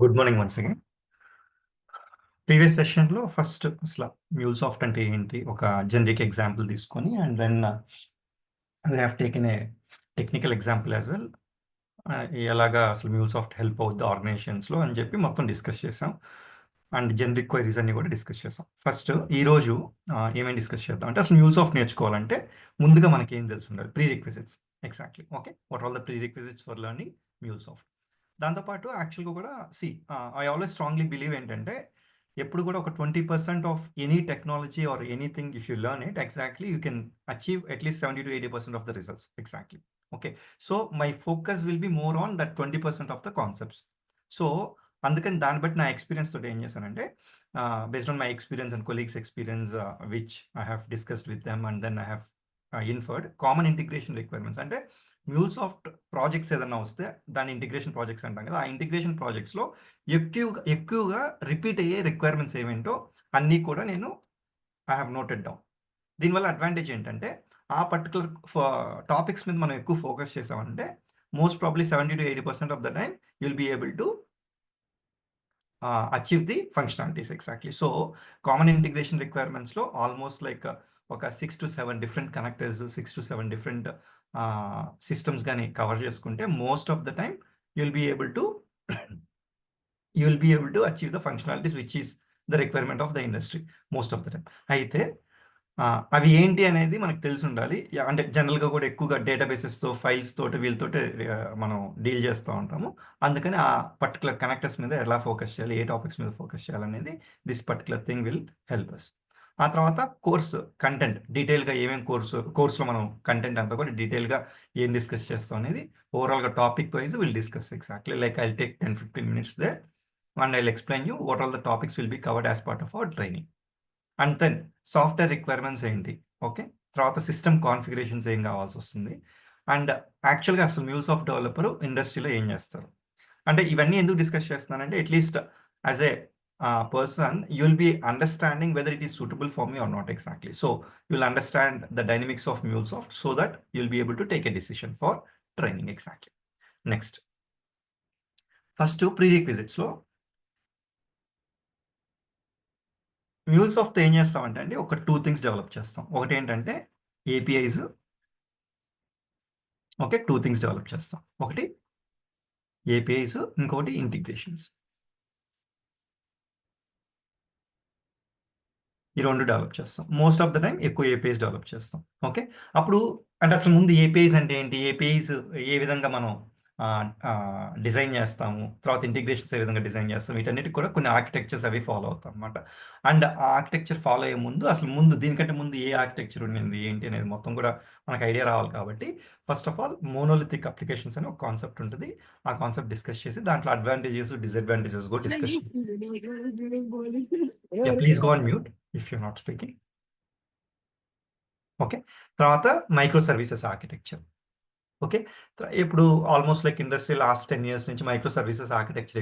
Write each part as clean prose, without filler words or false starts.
Good morning once again. Previous సెషన్లో first అసలు MuleSoft అంటే ఏంటి ఒక జనరిక్ ఎగ్జాంపుల్ తీసుకొని and then we have taken a technical example as well. ఎలాగా అసలు MuleSoft హెల్ప్ అవుద్ది ఆర్గనైజేషన్స్లో అని చెప్పి మొత్తం డిస్కస్ చేసాం. అండ్ జనరిక్ క్వైరీస్ అన్ని కూడా డిస్కస్ చేసాం. ఫస్ట్ ఈరోజు ఏమేమి డిస్కస్ చేద్దాం అంటే అసలు MuleSoft నేర్చుకోవాలంటే ముందుగా మనకి ఏం తెలిసి ఉండాలి, pre requisites. Exactly okay, what all the pre requisites for learning MuleSoft. దాంతోపాటు యాక్చువల్గా కూడా ఐ ఆల్వేస్ స్ట్రాంగ్లీ బిలీవ్ ఏంటంటే ఎప్పుడు కూడా ఒక 20% of any technology or anything if you learn it exactly you can achieve at least 70 to 80% of the results. Exactly okay. So my focus will be more on that 20% of the concepts. So అందుకని దాన్ని బట్టి నా experience తోటి ఏం చేశానంటే based on my experience and colleagues experience which I have discussed with them and then I have inferred common integration requirements. అంటే MuleSoft projects ఏదైనా వస్తే దాని ఇంటిగ్రేషన్ ప్రాజెక్ట్స్ అంటాం కదా, ఆ ఇంటిగ్రేషన్ ప్రాజెక్ట్స్లో ఎక్కువగా రిపీట్ అయ్యే రిక్వైర్మెంట్స్ ఏమేంటో అన్నీ కూడా నేను ఐ హ్యావ్ నోటెడ్ డౌన్. దీనివల్ల అడ్వాంటేజ్ ఏంటంటే ఆ పర్టికులర్ టాపిక్స్ మీద మనం ఎక్కువ ఫోకస్ చేసామంటే most probably 70 to 80% of the time you'll be able to achieve the functionalities. Exactly. So common integration రిక్వైర్మెంట్స్లో ఆల్మోస్ట్ లైక్ ఒక 6 to 7 different connectors, 6 to 7 different systems కానీ కవర్ చేసుకుంటే most of the time you'll be able to achieve the functionalities which is the requirement of the industry most of the time. అయితే అవి ఏంటి అనేది మనకు తెలిసి ఉండాలి. అంటే జనరల్గా కూడా ఎక్కువగా డేటాబేసెస్తో, ఫైల్స్ తోటి వీళ్ళతోటి మనం డీల్ చేస్తూ ఉంటాము. అందుకని ఆ పర్టికులర్ కనెక్టర్స్ మీద ఎలా ఫోకస్ చేయాలి, ఏ టాపిక్స్ మీద ఫోకస్ చేయాలనేది this particular thing will help us. ఆ తర్వాత కోర్సు కంటెంట్ డీటెయిల్గా ఏమేమి కోర్సులో మనం కంటెంట్ అంతా కూడా డీటెయిల్గా ఏం డిస్కస్ చేస్తాం అనేది ఓవరాల్గా topic wise will discuss. Exactly like I take 10-15 minutes there and I'll explain you what all the topics will be covered as part of our training. And then software requirements ఏంటి, okay, తర్వాత system configurations ఏం కావాల్సి వస్తుంది, and యాక్చువల్గా అసలు MuleSoft developer ఇండస్ట్రీలో ఏం చేస్తారు. అంటే ఇవన్నీ ఎందుకు డిస్కస్ చేస్తున్నానంటే at least as a person you will be understanding whether it is suitable for me or not. Exactly. So you will understand the dynamics of MuleSoft so that you will be able to take a decision for training. Exactly. Next first ప్రీ రిక్విజిట్స్లో MuleSoft ఏం చేస్తామంటే అండి ఒక 2 things develop చేస్తాం. ఒకటి ఏంటంటే APIs, okay, 2 things develop చేస్తాం. ఒకటి ఏపీఐస్, ఇంకొకటి ఇంటిగ్రేషన్స్. ఈ 2 డెవలప్ చేస్తాం. మోస్ట్ ఆఫ్ ద టైమ్ ఎక్కువ ఏపీఐస్ డెవలప్ చేస్తాం. ఓకే. అప్పుడు అంటే అసలు ముందు ఏపీఐస్ అంటే ఏంటి, ఏపీఐస్ ఏ విధంగా మనం డిజైన్ చేస్తాము, తర్వాత ఇంటిగ్రేషన్స్ ఏ విధంగా డిజైన్ చేస్తాం, వీటన్నిటికి కూడా కొన్ని ఆర్కిటెక్చర్స్ అవి ఫాలో అవుతాం అనమాట. అండ్ ఆ ఆర్కిటెక్చర్ ఫాలో అయ్యే ముందు అసలు దీనికంటే ముందు ఏ ఆర్కిటెక్చర్ ఉండింది ఏంటి అనేది మొత్తం కూడా మనకు ఐడియా రావాలి. కాబట్టి first of all monolithic applications అని ఒక కాన్సెప్ట్ ఉంటుంది. ఆ కాన్సెప్ట్ డిస్కస్ చేసి దాంట్లో అడ్వాంటేజెస్, డిసడ్వాంటేజెస్ కూడా discuss. Please go on mute if you not speaking. Okay. తర్వాత మైక్రో సర్వీసెస్ ఆర్కిటెక్చర్. ఓకే. ఇప్పుడు almost like industry last 10 years నుంచి మైక్రో సర్వీసెస్ ఆర్కిటెక్చర్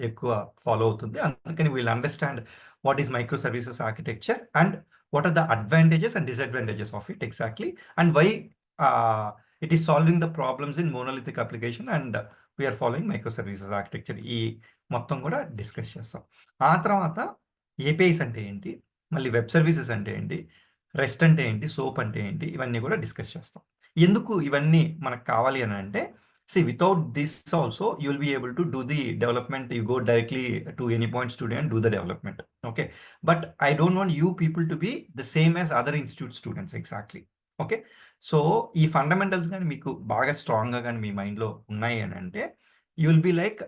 ఎక్కువ ఫాలో అవుతుంది. అందుకని we'll understand what is micro services architecture and what are the advantages and disadvantages of it. Exactly. And why it is solving the problems in monolithic application and we're following micro services architecture. ఈ మొత్తం కూడా discuss చేస్తాం. ఆ తర్వాత APIs అంటే ఏంటి, మళ్ళీ web services అంటే ఏంటి, రెస్ట్ అంటే ఏంటి, సోప్ అంటే ఏంటి, ఇవన్నీ కూడా డిస్కస్ చేస్తాం. ఎందుకు ఇవన్నీ మనకు కావాలి అని అంటే without this also you will be able to do the development. You go directly to any point studio and do the development. Okay. But I don't want you people to be the same as other institute students. Exactly. Okay. So ఈ fundamentals కానీ మీకు బాగా స్ట్రాంగ్గా కానీ మీ మైండ్లో ఉన్నాయి అని అంటే you will be like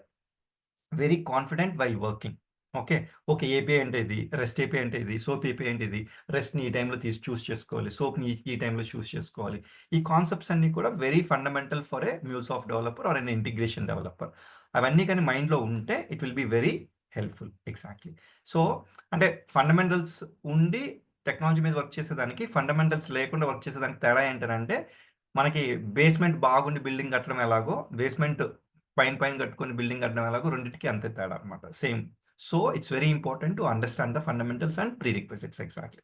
very confident while working. Okay. Okay, API అంటే ఇది, రెస్ట్ ఏపీఐ అంటే ఇది, సోప్ ఏపీఐ అంటే ఇది, రెస్ట్ని ఈ టైంలో చూస్ చేసుకోవాలి, సోప్ని ఈ టైంలో చూస్ చేసుకోవాలి. ఈ కాన్సెప్ట్స్ అన్నీ కూడా very fundamental for a MuleSoft developer or an integration developer. అవన్నీ కానీ మైండ్లో ఉంటే it will be very helpful. Exactly. So అంటే ఫండమెంటల్స్ ఉండి టెక్నాలజీ మీద వర్క్ చేసేదానికి, ఫండమెంటల్స్ లేకుండా వర్క్ చేసేదానికి తేడా ఏంటంటే మనకి బేస్మెంట్ బాగుండి బిల్డింగ్ కట్టడం ఎలాగో, బేస్మెంట్ పైన కట్టుకొని బిల్డింగ్ కట్టడం ఎలాగో, రెండింటికి అంతే తేడా అనమాట. Same. So it's very important to understand the fundamentals and prerequisites. Exactly.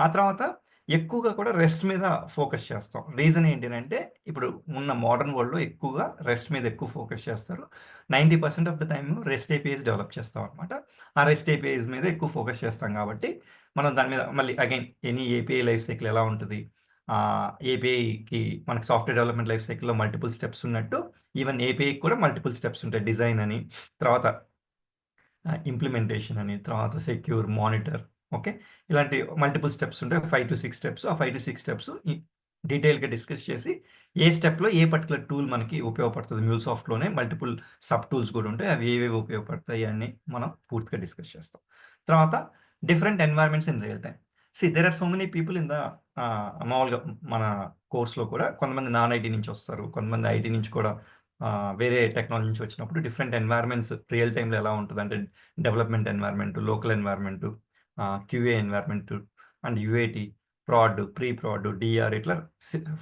ఆ తర్వాత ఎక్కువగా కూడా రెస్ట్ మీద ఫోకస్ చేస్తాం. రీజన్ ఏంటి అంటే, ఇప్పుడు ఉన్న మోడర్న్ వరల్డ్‌లో ఎక్కువగా రెస్ట్ మీద ఎక్కువ ఫోకస్ చేస్తారు. 90% of the time rest APIs develop చేస్తామనమాట. ఆ రెస్ట్ ఏపీఐస్ మీద ఎక్కువ ఫోకస్ చేస్తాం కాబట్టి, మనం దాని మీద మళ్ళీ again any API life cycle ఎలా ఉంటది? ఏపీఐకి మనకి సాఫ్ట్‌వేర్ డెవలప్‌మెంట్ లైఫ్ సైకిల్‌లో మల్టిపుల్ స్టెప్స్ ఉన్నట్టు, ఈవెన్ ఏపీఐకి కూడా మల్టిపుల్ స్టెప్స్ ఉంటాయి. డిజైన్ అని, తర్వాత ఇంప్లిమెంటేషన్ అని, తర్వాత సెక్యూర్, మానిటర్, ఓకే. ఇలాంటి మల్టిపుల్ స్టెప్స్ ఉంటాయి. 5-6 స్టెప్స్. ఆ 5-6 స్టెప్స్ డీటెయిల్‌గా డిస్కస్ చేసి, ఏ స్టెప్‌లో ఏ పర్టిక్యులర్ టూల్ మనకి ఉపయోగపడుతది. మ్యూల్సాఫ్ట్‌లోనే మల్టిపుల్ సబ్ టూల్స్ కూడా ఉంటాయి. అవి ఏవేవి ఉపయోగపడతాయి అని మనం పూర్తిగా డిస్కస్ చేస్తాం. తర్వాత different environments in real time. There are so many people in the మామూలుగా మన కోర్స్‌లో కూడా కొంతమంది నాన్ ఐటీ నుంచి వస్తారు. కొంతమంది ఐటీ నుంచి కూడా వేరే టెక్నాలజీ నుంచి వచ్చినప్పుడు డిఫరెంట్ ఎన్వైర్న్మెంట్స్ రియల్ టైమ్‌లో ఎలా ఉంటదంటే, development environment, local environment, QA environment and UAT, proud, pre proud, DR, ఇట్లా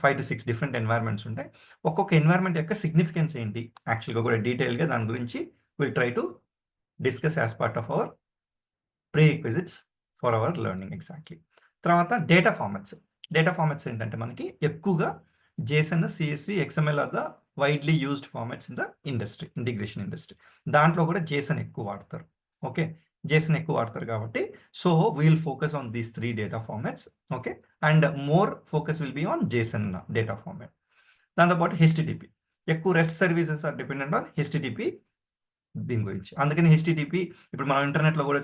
5-6 డిఫరెంట్ ఎన్వైర్న్మెంట్స్ ఉంటాయి. ఒక్కొక్క ఎన్వైర్న్మెంట్ యొక్క సిగ్నిఫికెన్స్ ఏంటి? యాక్చువల్‌గా కూడా డీటెయిల్‌గా దాని గురించి will try to discuss as part of our prerequisites for our learning exactly. తర్వాత డేటా ఫార్మాట్స్. డేటా ఫార్మాట్స్ ఏంటంటే మనకి ఎక్కువగా JSON, CSV, XML are the widely used formats in the industry, integration industry. దాంట్లో కూడా Jason ఎక్కువ వాడతారు. Okay. Jason ఎక్కువ వాడతారు కాబట్టి, so we will focus on these 3 data formats. Okay. And more focus will be on JSON data format. దాంతో పాటు HTTP. ఎక్కువ rest services are dependent on HTTP దీని గురించి. అందుకని హెచ్‌టిటిపి ఇప్పుడు మనం ఇంటర్నెట్‌లో కూడా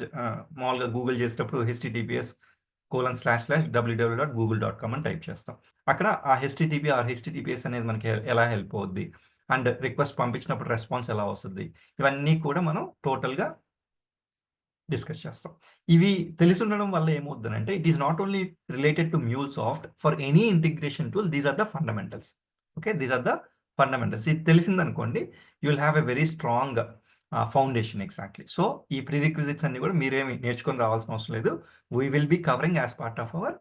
మామూలుగా గూగుల్ చేసేటప్పుడు https://www.google.com అని టైప్ చేస్తాం. అక్కడ ఆ హెచ్‌టిటిపి ఆర్ హెచ్‌టిటిపిఎస్ అనేది మనకి ఎలా హెల్ప్ అవుద్ది? అండ్ రిక్వెస్ట్ పంపించినప్పుడు రెస్పాన్స్ ఎలా వస్తది? ఇవన్నీ కూడా మనం టోటల్‌గా డిస్కస్ చేస్తాం. ఇవి తెలిసుండడం వల్ల ఏమవుద్దనంటే, it is not only related to MuleSoft. For any integration tool these are the fundamentals. Okay. These are the fundamentals. ఇది తెలిసిందనుకోండి, you will have a very strong foundation exactly. So, ఈ ప్రీ రిక్విజిట్స్ అన్నీ కూడా మీరేమి నేర్చుకొని రావాల్సిన అవసరం లేదు. We will be covering as part of our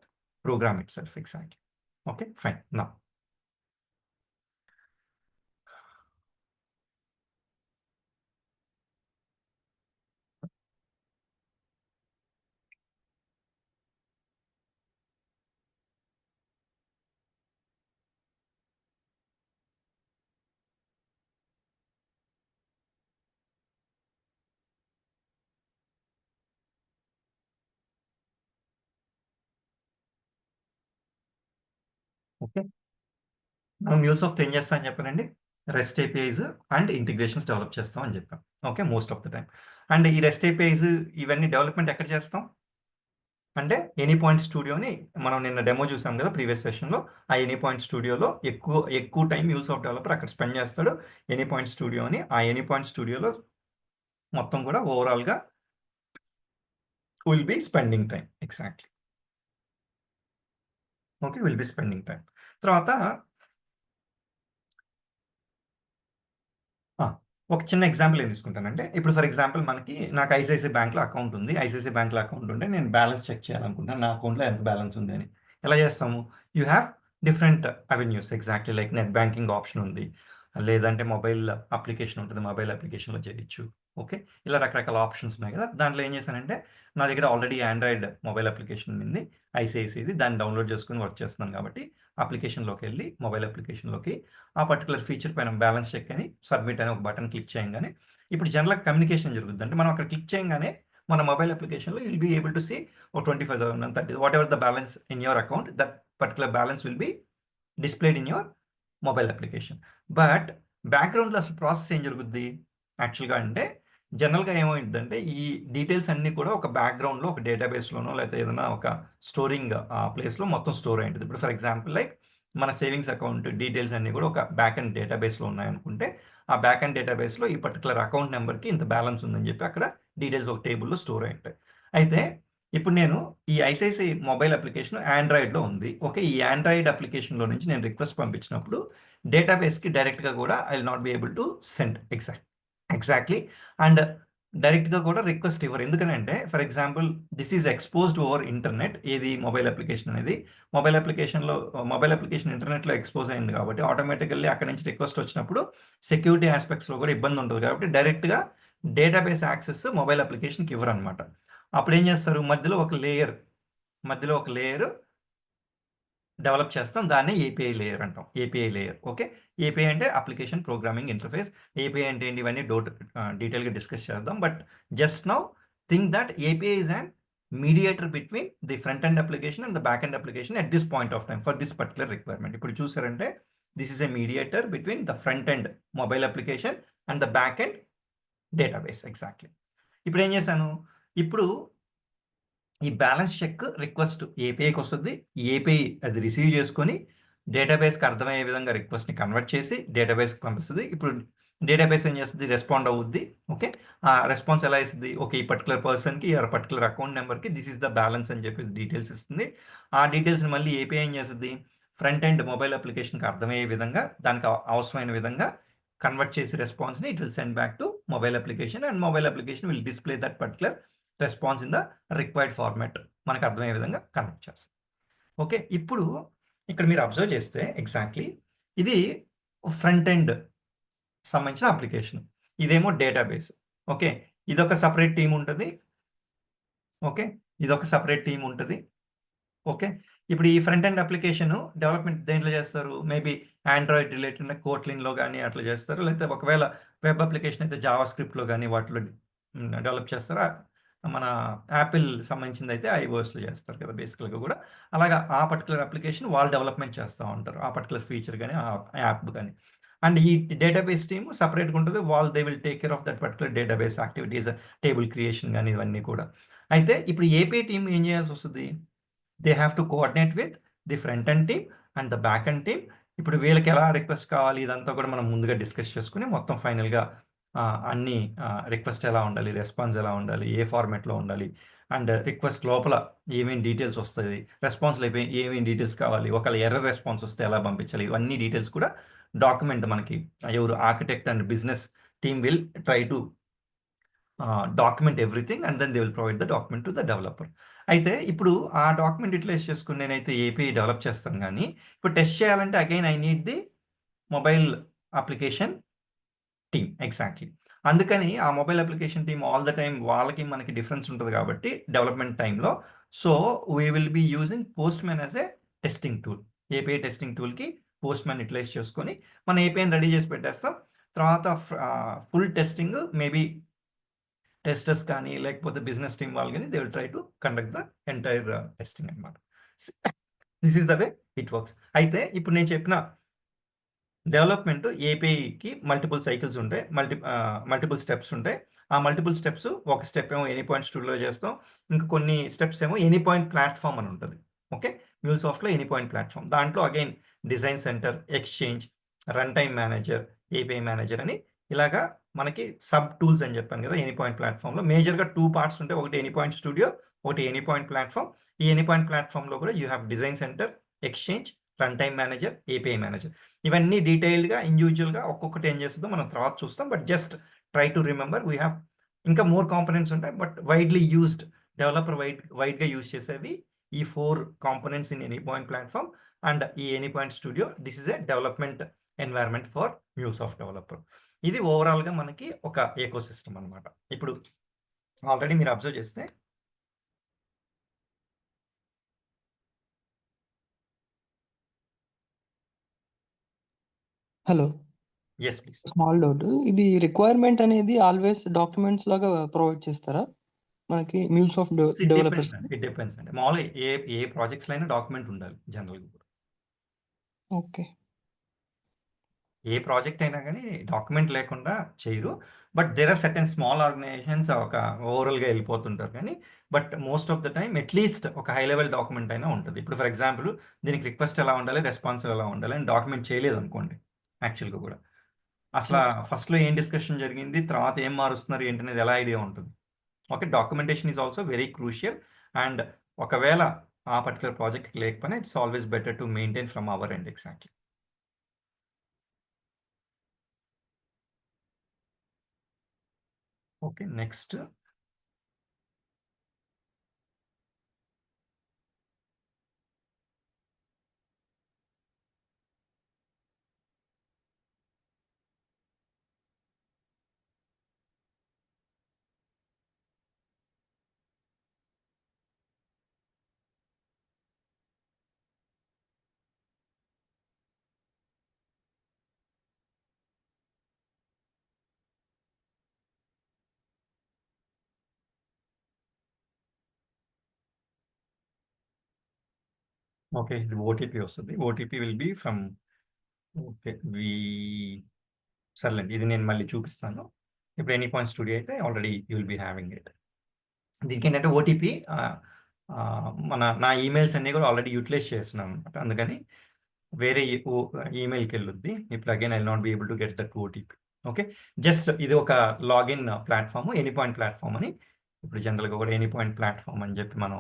program itself exactly. Okay. Fine. Now okay. మనం MuleSoft ఏం చేస్తా అని చెప్పానండి? Rest APIs and integrations develop చేస్తాం అని చెప్పాం. Okay. Most of the time. And ఈ రెస్ట్ ఏపీఐస్ ఇవన్నీ డెవలప్‌మెంట్ ఎక్కడ చేస్తాం? అంటే ఎనీ పాయింట్ స్టూడియోని మనం నిన్న డెమో చూసాం కదా ప్రీవియస్ సెషన్‌లో. ఆ ఎనీ పాయింట్ స్టూడియోలో ఎక్కువ టైమ్ MuleSoft డెవలపర్ అక్కడ స్పెండ్ చేస్తాడు. ఎనీ పాయింట్ స్టూడియో అని. ఆ ఎనీ పాయింట్ స్టూడియోలో మొత్తం కూడా ఓవరాల్‌గా will be spending time. Exactly. Okay. Will be spending time. తర్వాత ఆ! ఒక చిన్న ఎగ్జాంపుల్ ఏం తీసుకుంటానంటే, ఇప్పుడు ఫర్ ఎగ్జాంపుల్ నాకు ఐసీఐసీఐ బ్యాంక్‌లో అకౌంట్ ఉంది. ఐసీఐసీఐ బ్యాంక్‌లో అకౌంట్ ఉంటే నేను బ్యాలెన్స్ చెక్ చేయాలనుకుంటున్నాను. నా అకౌంట్‌లో ఎంత బ్యాలెన్స్ ఉంది అని. ఎలా చేస్తాము? You have different avenues exactly like net banking option ఉంది. లేదంటే మొబైల్ అప్లికేషన్ ఉంటది. మొబైల్ అప్లికేషన్‌లో చేయొచ్చు. ఓకే. ఇలా రకరకాల ఆప్షన్స్ ఉన్నాయి కదా! దాంట్లో ఏం చేశానంటే, నా దగ్గర ఆల్రెడీ ఆండ్రాయిడ్ మొబైల్ అప్లికేషన్ ఉంది. ఐసీఐసీఐది. దాన్ని డౌన్‌లోడ్ చేసుకొని వర్క్ చేస్తున్నాను కాబట్టి, అప్లికేషన్‌లోకెళ్ళి మొబైల్ అప్లికేషన్‌లోకి ఆ పర్టిక్యులర్ ఫీచర్ పైన బ్యాలెన్స్ చెక్ అని, సబ్మిట్ అని ఒక బటన్ క్లిక్ చేయంగానే, ఇప్పుడు జనరల్‌గా కమ్యూనికేషన్ జరుగుద్ది. అంటే మనం అక్కడ క్లిక్ చేయంగానే, మన మొబైల్ అప్లికేషన్‌లో you will be able to see oh 25,000, 30 whatever the balance in your account, that particular balance will be displayed in your mobile application. But బ్యాక్‌గ్రౌండ్‌లో అసలు ప్రాసెస్ ఏం జరుగుద్ది? యాక్చువల్‌గా అంటే జనరల్‌గా ఏమైద్దంటే, ఈ డీటెయిల్స్ అన్నీ కూడా ఒక బ్యాక్‌గ్రౌండ్‌లో ఒక డేటాబేస్‌లోనో లేకపోతే ఏదైనా ఒక స్టోరింగ్ ప్లేస్‌లో మొత్తం స్టోర్ అయి ఉంటది. ఇప్పుడు ఫర్ ఎగ్జాంపుల్ లైక్ మన సేవింగ్స్ అకౌంట్ డీటెయిల్స్ అన్నీ కూడా ఒక బ్యాక్ ఎండ్ డేటాబేస్‌లో ఉన్నాయనుకుంటే, ఆ బ్యాక్ ఎండ్ డేటాబేస్‌లో ఈ పర్టిక్యులర్ అకౌంట్ నంబర్‌కి ఇంత బ్యాలెన్స్ ఉందని చెప్పి అక్కడ డీటెయిల్స్ ఒక టేబుల్‌లో స్టోర్ అయి ఉంటాయి. అయితే ఇప్పుడు నేను ఈ ఐసీఐసీఐ మొబైల్ అప్లికేషన్ ఆండ్రాయిడ్‌లో ఉంది. ఓకే. ఈ ఆండ్రాయిడ్ అప్లికేషన్‌లో నుంచి నేను రిక్వెస్ట్ పంపించినప్పుడు డేటాబేస్‌కి డైరెక్ట్‌గా కూడా I will not be able to send exactly. And డైరెక్ట్‌గా కూడా రిక్వెస్ట్ ఇవ్వరు. ఎందుకనంటే for example this is exposed over internet. ఏది మొబైల్ అప్లికేషన్ అనేది. మొబైల్ అప్లికేషన్ ఇంటర్నెట్‌లో ఎక్స్‌పోజ్ అయింది కాబట్టి ఆటోమేటికల్లీ అక్కడి నుంచి రిక్వెస్ట్ వచ్చినప్పుడు సెక్యూరిటీ యాస్పెక్ట్స్‌లో కూడా ఇబ్బంది ఉంటది కాబట్టి డైరెక్ట్‌గా డేటాబేస్ యాక్సెస్ మొబైల్ అప్లికేషన్‌కి ఇవ్వరనమాట. అప్పుడేం చేస్తారు? మధ్యలో ఒక లేయర్ డెవలప్ చేస్తాం. దాన్నే ఏపీఐ లేయర్ అంటాం. API layer. ఓకే. ఏపీఐ అంటే అప్లికేషన్ ప్రోగ్రామింగ్ ఇంటర్ఫేస్. ఏపీఐ అంటే ఏంటి ఇవన్నీ డీటెయిల్‌గా డిస్కస్ చేద్దాం. But just now think that API is an mediator between the front end application and the back end application at this point of time for this particular requirement. ఇప్పుడు చూసారంటే this is a mediator between the front end mobile application and the back end database. Exactly. ఇప్పుడు ఏం చేశాను? ఇప్పుడు ఈ balance check request ఏపీఐకి వస్తుంది. API అది receive చేసుకొని డేటాబేస్కి అర్థమయ్యే విధంగా రిక్వెస్ట్ని కన్వర్ట్ చేసి డేటాబేస్కి పంపిస్తుంది. ఇప్పుడు డేటాబేస్ ఏం చేస్తుంది? రెస్పాండ్ అవుద్ది. ఓకే. ఆ రెస్పాన్స్ ఎలా ఇస్తుంది? ఓకే, ఈ పర్టికులర్ పర్సన్కి ఆర్ పర్టికులర్ అకౌంట్ నెంబర్కి దిస్ ఇస్ ద బ్యాలెన్స్ అని చెప్పేసి డీటెయిల్స్ ఇస్తుంది. ఆ డీటెయిల్స్ని మళ్ళీ ఏపీఐ ఏం చేస్తుంది? ఫ్రంట్ ఎండ్ మొబైల్ అప్లికేషన్కి అర్థమయ్యే విధంగా దానికి అవసరమైన విధంగా కన్వర్ట్ చేసి రెస్పాన్స్ని it will send back to mobile application and mobile application will display that particular response in the required format మనకు అర్థమయ్యే విధంగా కన్వర్ట్ చేస్తుంది. ఓకే. ఇప్పుడు ఇక్కడ మీరు అబ్జర్వ్ చేస్తే ఎగ్జాక్ట్లీ ఇది ఫ్రంట్ ఎండ్ సంబంధించిన అప్లికేషన్. ఇదేమో డేటాబేస్. ఓకే. ఇదొక సపరేట్ టీమ్ ఉంటుంది. ఓకే. ఇదొక సపరేట్ టీమ్ ఉంటుంది. ఓకే. ఇప్పుడు ఈ ఫ్రంట్ ఎండ్ అప్లికేషన్ డెవలప్‌మెంట్ దేంట్లో చేస్తారు? మేబీ ఆండ్రాయిడ్ రిలేటెడ్ కోట్లిన్‌లో గాని అట్లా చేస్తారు. లేకపోతే ఒకవేళ వెబ్ అప్లికేషన్ అయితే జావా స్క్రిప్ట్‌లో గాని వాటిలో డెవలప్ చేస్తారా? మన యాపిల్ సంబంధించిందయితే ఐఓఎస్‌లో చేస్తారు కదా! బేసికల్‌గా గూడా. అలాగా ఆ పర్టిక్యులర్ అప్లికేషన్ వాళ్ళు డెవలప్‌మెంట్ చేస్తా ఉంటారు. ఆ పర్టిక్యులర్ ఫీచర్ గాని, ఆ యాప్ గాని. అండ్ ఈ డేటాబేస్ టీమ్ సెపరేట్‌గా ఉంటది. They will take care of that particular database activities, table creation గాని ఇవన్నీ కూడా. అయితే ఇప్పుడు ఏపీఐ టీమ్ ఏం చేయాల్సొస్తది? They have to coordinate with the front end team and the back end team. ఇప్పుడు వీళ్ళకి ఎలా రిక్వెస్ట్ కావాలి ఇదంతా కూడా మనం ముందుగా డిస్కస్ చేసుకుని మొత్తం ఫైనల్‌గా అన్ని రిక్వెస్ట్ ఎలా ఉండాలి, రెస్పాన్స్ ఎలా ఉండాలి, ఏ ఫార్మాట్‌లో ఉండాలి అండ్ రిక్వెస్ట్ లోపల ఏమేం డీటెయిల్స్ వస్తది, రెస్పాన్స్‌లో ఏమేం డీటెయిల్స్ కావాలి, ఒకవేళ ఎర్రర్ రెస్పాన్స్ వస్తే ఎలా పంపించాలి, ఇవన్నీ డీటెయిల్స్ కూడా డాక్యుమెంట్ మనకి ఎవరు architect and business team will try to document everything and then they will provide the document to the developer. అయితే ఇప్పుడు ఆ డాక్యుమెంట్ యూటిలైజ్ చేసుకొని నేనైతే ఏపీఐ డెవలప్ చేస్తాను గానీ, ఇప్పుడు టెస్ట్ చేయాలంటే again I need the mobile application team. Exactly. అందుకని ఆ mobile application team all the time వాళ్ళకి మనకి డిఫరెన్స్ ఉంటది కాబట్టి డెవలప్‌మెంట్ టైమ్‌లో. So, we will be using Postman as a testing tool. API testing టూల్‌కి పోస్ట్‌మ్యాన్ యుటిలైజ్ చేసుకొని మన ఏపీఐని రెడీ చేసి పెట్టేస్తాం. తర్వాత ఫుల్ టెస్టింగ్ మేబీ టెస్టర్స్ కానీ, లేకపోతే బిజినెస్ టీమ్ వాళ్ళు గాని they will try to conduct the entire testing అన్నమాట. This is the way it works. అయితే ఇప్పుడు నేను చెప్పిన డెవలప్‌మెంట్ ఏపీఐకి మల్టిపుల్ సైకిల్స్ ఉంటాయి. మల్టిపుల్ స్టెప్స్ ఉంటాయి. ఆ మల్టిపుల్ స్టెప్స్ ఒక స్టెప్ ఏమో ఎనీ పాయింట్ స్టూడియోలో చేస్తాం. ఇంకా కొన్ని స్టెప్స్ ఏమో ఎనీ పాయింట్ ప్లాట్‌ఫార్మ్ అని ఉంటది. ఓకే. మ్యూల్‌సాఫ్ట్‌లో ఎనీ పాయింట్ ప్లాట్‌ఫార్మ్. దాంట్లో again design center, exchange, run time manager, API manager అని ఇలాగా మనకి సబ్ టూల్స్ అని చెప్పాను కదా! ఎనీ పాయింట్ ప్లాట్‌ఫార్మ్‌లో మేజర్‌గా 2 పార్ట్స్ ఉంటాయి. ఒకటి ఎనీ పాయింట్ స్టూడియో, ఒకటి ఎనీ పాయింట్ ప్లాట్‌ఫార్మ్. ఈ ఎనీ పాయింట్ ప్లాట్‌ఫార్మ్‌లో కూడా you have design center, exchange, run time manager, API manager. ఇవన్నీ డీటెయిల్డ్‌గా, ఇండివిడ్యువల్‌గా ఒక్కొక్కటి ఏం చేస్తుందో మనం తర్వాత చూస్తాం. But just try to remember we have ఇంకా మోర్ కాంపోనెంట్స్ ఉంటాయి. బట్ వైడ్‌లీ యూజ్డ్ డెవలపర్ వైడ్‌గా యూజ్ చేసేవి ఈ 4 components in any point platform and ఈ any point studio. This is a development environment for MuleSoft developer. ఇది ఓవరాల్‌గా మనకి ఒక ఎకోసిస్టమ్ అన్నమాట. ఇప్పుడు ఆల్రెడీ మీరు అబ్జర్వ్ చేస్తే hello. Yes please. Small doubt. ఇది రిక్వైర్మెంట్ అనేది ఆల్వేస్ డాక్యుమెంట్స్ లాగా ప్రొవైడ్ చేస్తారా మనకి MuleSoft ఇట్ డిపెండ్స్ డెవలపర్స్‌కి? అండి. ఇట్ డిపెండ్స్ అండి. మామూలుగా ఏ ప్రాజెక్ట్స్‌లో అయినా డాక్యుమెంట్ ఉండాలి జనరల్‌గా కూడా. ఓకే. ఏ ప్రాజెక్ట్ అయినా గానీ డాక్యుమెంట్ లేకుండా చేయరు. But there are certain small organizations ఒక ఓవరాల్‌గా ఎళ్ళిపోతుంటారు కానీ, but most of the time at least ఒక హై లెవెల్ డాక్యుమెంట్ అయినా ఉంటది. ఇప్పుడు ఫర్ ఎగ్జాంపుల్ దీనికి రిక్వెస్ట్ ఎలా ఉండాలి, రెస్పాన్స్ ఎలా ఉండాలి అని డాక్యుమెంట్ చేయలేదనుకోండి యాక్చువల్‌గా కూడా. అసలా ఓకే. ఫస్ట్‌లో ఏం డిస్కషన్ జరిగింది, తర్వాత ఏం మారుస్తున్నారు ఏంటనేది ఎలా ఐడియా ఉంటది. Okay. Documentation is also very crucial and ఒకవేళ ఆ పర్టిక్యులర్ ప్రాజెక్ట్‌కి లేకపోయినా it's always better to maintain from our end exactly. Okay. Next okay. ఇది ఓటీపీ వస్తది. OTP will be from okay. సర్లేండి. ఇది నేను మళ్ళీ చూపిస్తాను. ఇప్పుడు ఎనీ పాయింట్ స్టూడియో అయితే already you will be having it. దీనికేంటంటే ఓటీపీ నా ఈమెయిల్స్ అన్నీ కూడా ఆల్రెడీ యూటిలైజ్ చేస్తున్నాను అనమాట. అందుకని వేరే ఈమెయిల్‌కెళ్ళుద్ది. ఇప్పుడు again I will not be able to get that OTP. Okay. Just ఇది ఒక login platform any point platform అని. ఇప్పుడు జనరల్‌గా కూడా ఎనీ పాయింట్ ప్లాట్‌ఫార్మ్ అని చెప్పి మనం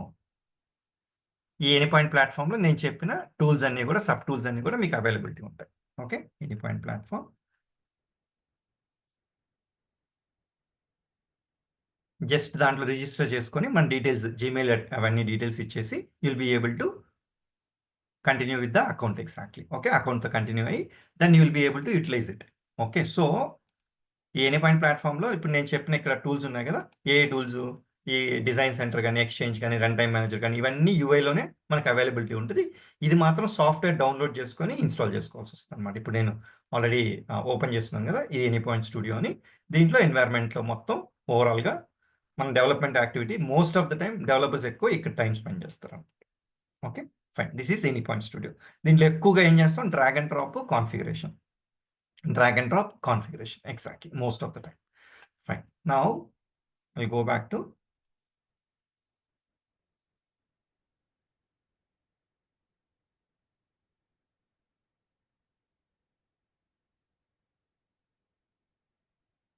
ఈ ఎనీ పాయింట్ ప్లాట్‌ఫార్మ్‌లో నేను చెప్పిన టూల్స్ అన్నీ కూడా సబ్ టూల్స్ అన్నీ కూడా మీకు అవైలబిలిటీ ఉంటాయి. Okay. Any point platform. Just దాంట్లో రిజిస్టర్ చేసుకొని మన డీటెయిల్స్ జీమెయిల్ అవన్నీ డీటెయిల్స్ ఇచ్చేసి you will be able to continue with the account exactly. Okay. అకౌంట్‌తో కంటిన్యూ అయ్యి then you will be able to utilize it. Okay. So, ఈ any point ప్లాట్‌ఫార్మ్‌లో ఇప్పుడు నేను చెప్పిన ఇక్కడ టూల్స్ ఉన్నాయి కదా! ఏ టూల్స్ ఈ డిజైన్ సెంటర్ గాని, ఎక్స్‌చేంజ్ గాని, రన్ టైమ్ మేనేజర్ గాని ఇవన్నీ యూఐలోనే మనకు అవైలబిలిటీ ఉంటది. ఇది మాత్రం సాఫ్ట్‌వేర్ డౌన్‌లోడ్ చేసుకొని ఇన్‌స్టాల్ చేసుకోవాల్సొస్తదనమాట. ఇప్పుడు నేను ఆల్రెడీ ఓపెన్ చేస్తున్నాను కదా! ఇది ఎనీ పాయింట్ స్టూడియో అని. దీంట్లో ఎన్వైర్న్‌మెంట్‌లో మొత్తం ఓవరాల్‌గా మన development activity most of the time developers ఎక్కువ ఇక్కడ టైమ్ స్పెండ్ చేస్తారనమాట. Okay. Fine. This is any point studio. దీంట్లో ఎక్కువగా ఏం చేస్తాం drag and drop configuration. Drag and drop configuration. Exactly. Most of the time. Fine. Now I'll go back to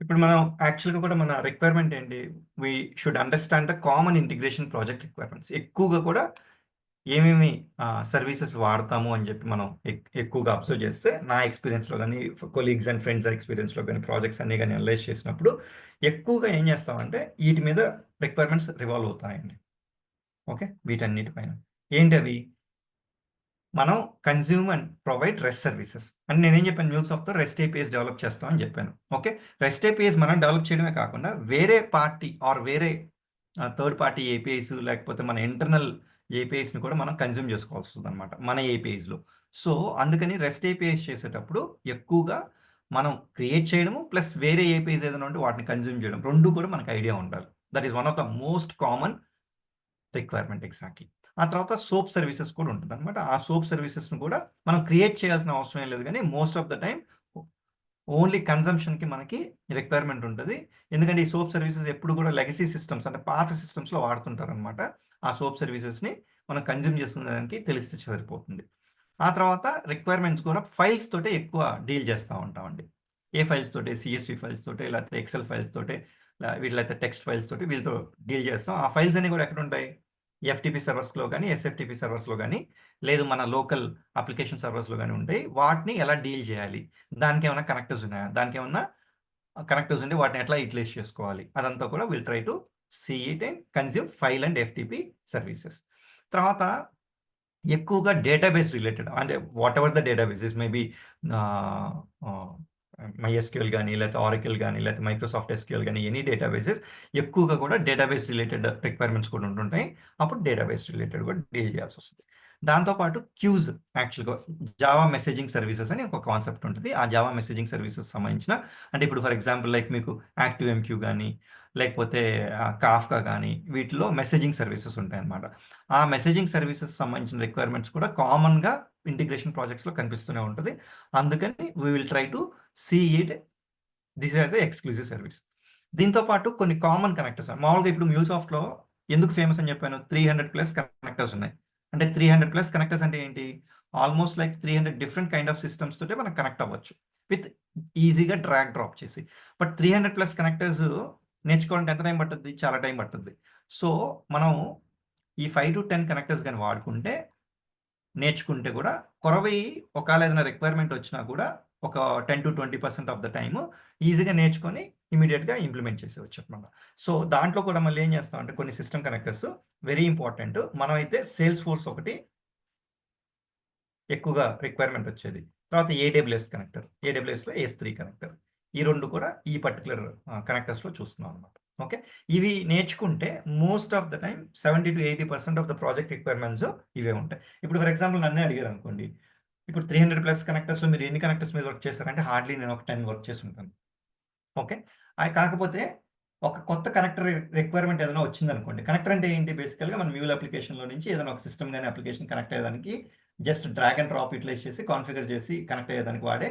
ఇప్పుడు మనం యాక్చువల్‌గా కూడా మన రిక్వైర్మెంట్ ఏంటి? We should understand the common integration project requirements. ఎక్కువగా కూడా ఏమేమి సర్వీసెస్ వాడతాము అని చెప్పి మనం ఎక్కువగా అబ్జర్వ్ చేస్తే నా ఎక్స్‌పీరియన్స్‌లో గాని, కొలీగ్స్ అండ్ ఫ్రెండ్స్ ఎక్స్‌పీరియన్స్‌లో గాని, ప్రాజెక్ట్స్ అన్నీ గాని అనలైజ్ చేసినప్పుడు ఎక్కువగా ఏం చేస్తామంటే ఈటి మీద రిక్వైర్మెంట్స్ రివాల్వ్ అవుతాయండి. ఓకే. వీటన్నిటి పైన. ఏంటవి? మనం consume and provide rest services. And నేనేం చెప్పాను మ్యూల్సాఫ్ట్‌తో రెస్ట్ ఏపీఎస్ డెవలప్ చేస్తాం అని చెప్పాను. ఓకే. రెస్ట్ ఏపీఎస్ మనం డెవలప్ చేయడమే కాకుండా వేరే పార్టీ ఆర్ వేరే థర్డ్ పార్టీ ఏపీఐస్ లేకపోతే మన ఇంటర్నల్ ఏపీఐస్‌ని కూడా మనం కన్జ్యూమ్ చేసుకోవాల్సొస్తదనమాట. మన ఏపీఐస్‌లో. సో, అందుకని రెస్ట్ ఏపీఐస్ చేసేటప్పుడు ఎక్కువగా మనం క్రియేట్ చేయడము ప్లస్ వేరే ఏపీఐస్ ఏదైనా ఉంటే వాటిని కన్జ్యూమ్ చేయడం. 2 కూడా మనకు ఐడియా ఉండాలి. That is one of the most common requirement exactly. ఆ తర్వాత సోప్ సర్వీసెస్ కూడా ఉంటదనమాట. ఆ సోప్ సర్వీసెస్‌ని కూడా మనం క్రియేట్ చేయాల్సిన అవసరం ఏం లేదు గానీ, most of the time only కన్జంప్షన్‌కి మనకి రిక్వైర్మెంట్ ఉంటది. ఎందుకంటే, ఈ సోప్ సర్వీసెస్ ఎప్పుడు కూడా లెగసీ సిస్టమ్స్ అంటే పాత సిస్టమ్స్‌లో వాడుతుంటారనమాట. ఆ సోప్ సర్వీసెస్‌ని మనం కన్జ్యూమ్ చేస్తున్నదానికి తెలిస్తే సరిపోతుంది. ఆ తర్వాత రిక్వైర్మెంట్స్ కూడా ఫైల్స్ తోటే ఎక్కువ డీల్ చేస్తా ఉంటామండి. ఏ ఫైల్స్ తోటి? సీఎస్‌వి ఫైల్స్ తోటి, లేకపోతే ఎక్సెల్ ఫైల్స్ తోటి, వీటిలైతే టెక్స్ట్ ఫైల్స్ తోటి వీళ్ళతో డీల్ చేస్తాం. ఆ ఫైల్స్ అన్నీ కూడా ఎక్కడుంటాయి? ఎఫ్‌టిపి సర్వర్స్‌లో గాని, ఎస్ఎఫ్‌టిపి సర్వర్స్‌లో గాని, లేదు మన లోకల్ అప్లికేషన్ సర్వర్స్‌లో గాని ఉంటాయి. వాటిని ఎలా డీల్ చేయాలి? దానికేమన్నా కనెక్టర్స్ ఉన్నాయా? దానికేమన్నా కనెక్టర్స్ ఉంటే వాటిని ఎట్లా యుటిలైజ్ చేసుకోవాలి? అదంతా కూడా will try to see it and consume file and FTP services. తర్వాత ఎక్కువగా డేటాబేస్ రిలేటెడ్ అంటే whatever the databases maybe ah, ah, MySQL గాని, లేతే ఆరకిల్ గాని, లేతే మైక్రోసాఫ్ట్ ఎస్‌క్యూఎల్ గాని ఎనీ డేటాబేసెస్ ఎక్కువగా కూడా డేటాబేస్ రిలేటెడ్ రిక్వైర్మెంట్స్ కూడా ఉంటుంటాయి. అప్పుడు డేటాబేస్ రిలేటెడ్ కూడా డీల్ చేయాల్సొస్తది. దాంతో పాటు క్యూస్ యాక్చువల్‌గా జావా మెసేజింగ్ సర్వీసెస్ అని ఒక కాన్సెప్ట్ ఉంటది. ఆ జావా మెసేజింగ్ సర్వీసెస్ సంబంధించిన అంటే ఇప్పుడు ఫర్ ఎగ్జాంపుల్ లైక్ మీకు యాక్టివ్ఎంక్యూ గాని, లేకపోతే కాఫ్కా గాని వీటిలో మెసేజింగ్ సర్వీసెస్ ఉంటాయన్నమాట. ఆ మెసేజింగ్ సర్వీసెస్ సంబంధించిన రిక్వైర్మెంట్స్ కూడా కామన్‌గా ఇంటిగ్రేషన్ ప్రాజెక్ట్స్‌లో కనిపిస్తూనే ఉంటది. అందుకని we will try to see it this as a exclusive service. దీంతో పాటు కొన్ని కామన్ కనెక్టర్స్ మామూలుగా ఇప్పుడు మ్యూల్సాఫ్ట్‌లో ఎందుకు ఫేమస్ అని చెప్పాను? 300+ కనెక్టర్స్ ఉన్నాయి. అంటే 300+ కనెక్టర్స్ అంటే ఏంటి? Almost like 300 different kind of systems తోటి మనం కనెక్ట్ అవ్వచ్చు. విత్ ఈజీగా డ్రాగ్ డ్రాప్ చేసి. బట్ 300+ కనెక్టర్స్ నేర్చుకోవాలంటే ఎంత టైం పట్టుద్ది? చాలా టైం పట్టుద్ది. సో, మనం ఈ 5-10 కనెక్టర్స్ గాని వాడుకుంటే, నేర్చుకుంటే గూడా కొరవయి ఒకాళ ఏదైనా రిక్వైర్మెంట్ వచ్చినా కూడా ఒక 10-20% ఆఫ్ ద టైమ్ ఈజీగా నేర్చుకొని ఇమ్మీడియేట్‌గా ఇంప్లిమెంట్ చేసేయొచ్చనమాట. సో, దాంట్లో కూడా మళ్ళీ ఏం చేస్తామంటే కొన్ని సిస్టమ్ కనెక్టర్స్ వెరీ ఇంపార్టెంట్. మనమైతే సేల్స్ ఫోర్స్ ఒకటి ఎక్కువగా రిక్వైర్మెంట్ వచ్చేది. తర్వాత ఏడబ్ల్యూఎస్ కనెక్టర్. ఏడబ్ల్యూఎస్‌లో ఎస్3 కనెక్టర్. ఈ 2 కూడా ఈ పర్టిక్యులర్ కనెక్టర్స్‌లో చూస్తున్నాం అనమాట. ఓకే. ఇవి నేర్చుకుంటే most of the time 70-80% of the project requirements ఇవే ఉంటాయి. ఇప్పుడు ఫర్ ఎగ్జాంపుల్ నన్నే అడిగారనుకోండి. ఇప్పుడు 300+ కనెక్టర్స్‌లో మీరు ఎన్ని కనెక్టర్స్ మీద వర్క్ చేశారంటే హార్డ్‌లీ నేను ఒక 10 వర్క్ చేసుంటాను. ఓకే. కాకపోతే ఒక కొత్త కనెక్టర్ రిక్వైర్మెంట్ ఏదైనా వచ్చిందనుకోండి. కనెక్టర్ అంటే ఏంటి? బేసికల్‌గా మన మ్యూల్ అప్లికేషన్‌లో నుంచి ఏదైనా ఒక సిస్టమ్ గాని, అప్లికేషన్ కనెక్ట్ అయ్యేదానికి just drag and drop utilize చేసి, కాన్ఫిగర్ చేసి కనెక్ట్ అయ్యేదానికి వాడే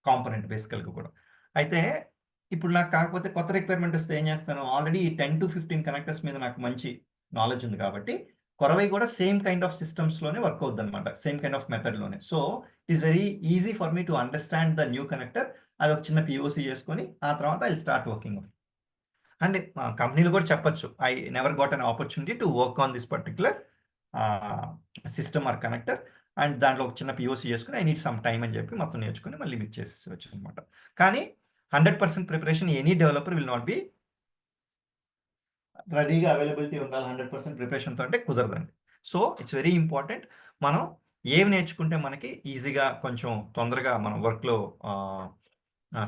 కాంపోనెంట్ బేసికల్‌గా కూడా. అయితే ఇప్పుడు నాకు కాకపోతే కొత్త రిక్వైర్మెంట్ వస్తే ఏం చేస్తాను? ఆల్రెడీ 10-15 కనెక్టర్స్ మీద నాకు మంచి నాలెడ్జ్ ఉంది కాబట్టి, కొరవై కూడా సేమ్ కైండ్ ఆఫ్ సిస్టమ్స్‌లోనే వర్క్ అవుద్దనమాట. సేమ్ కైండ్ ఆఫ్ మెథడ్‌లోనే. So, it is very easy for me to understand the new connector. అదొక చిన్న పీఓసీ చేసుకొని, ఆ తర్వాత I will start working on. And కంపెనీలు కూడా చెప్పొచ్చు. I never got an opportunity to work on this particular system or connector. And దాంట్లో ఒక చిన్న పీఓసీ చేసుకొని ఐ నీడ్ సమ్ టైమ్ అని చెప్పి మొత్తం నేర్చుకొని మళ్ళీ మీకు చేసేసేయొచ్చు అనమాట. కానీ 100% preparation any developer will not be రెడీగా అవైలబిలిటీ ఉండాలి 100% ప్రిపరేషన్‌తో అంటే కుదరదండి. So, it's very important. మనం ఏవి నేర్చుకుంటే మనకి ఈజీగా కొంచెం తొందరగా మనం వర్క్‌లో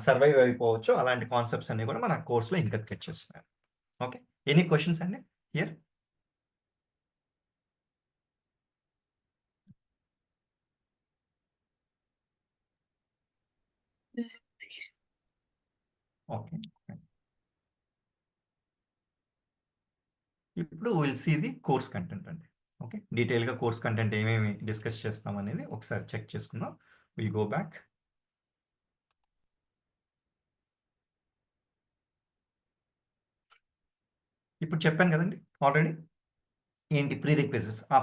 సర్వైవ్ అయిపోవచ్చు. అలాంటి కాన్సెప్ట్స్ అన్నీ కూడా మన కోర్స్‌లో ఇన్కల్కేట్ చేస్తున్నాను. ఓకే. ఎనీ క్వెషన్స్ అండి హియర్? ఓకే. ఇప్పుడు will see the course content అండి. ఓకే. డీటెయిల్‌గా కోర్స్ కంటెంట్ ఏమేమి డిస్కస్ చేస్తాం అనేది ఒకసారి చెక్ చేసుకుందాం. Will go back. ఇప్పుడు చెప్పాను కదండీ ఆల్రెడీ. ఏంటి ప్రీరిక్విజిట్స్. ఆ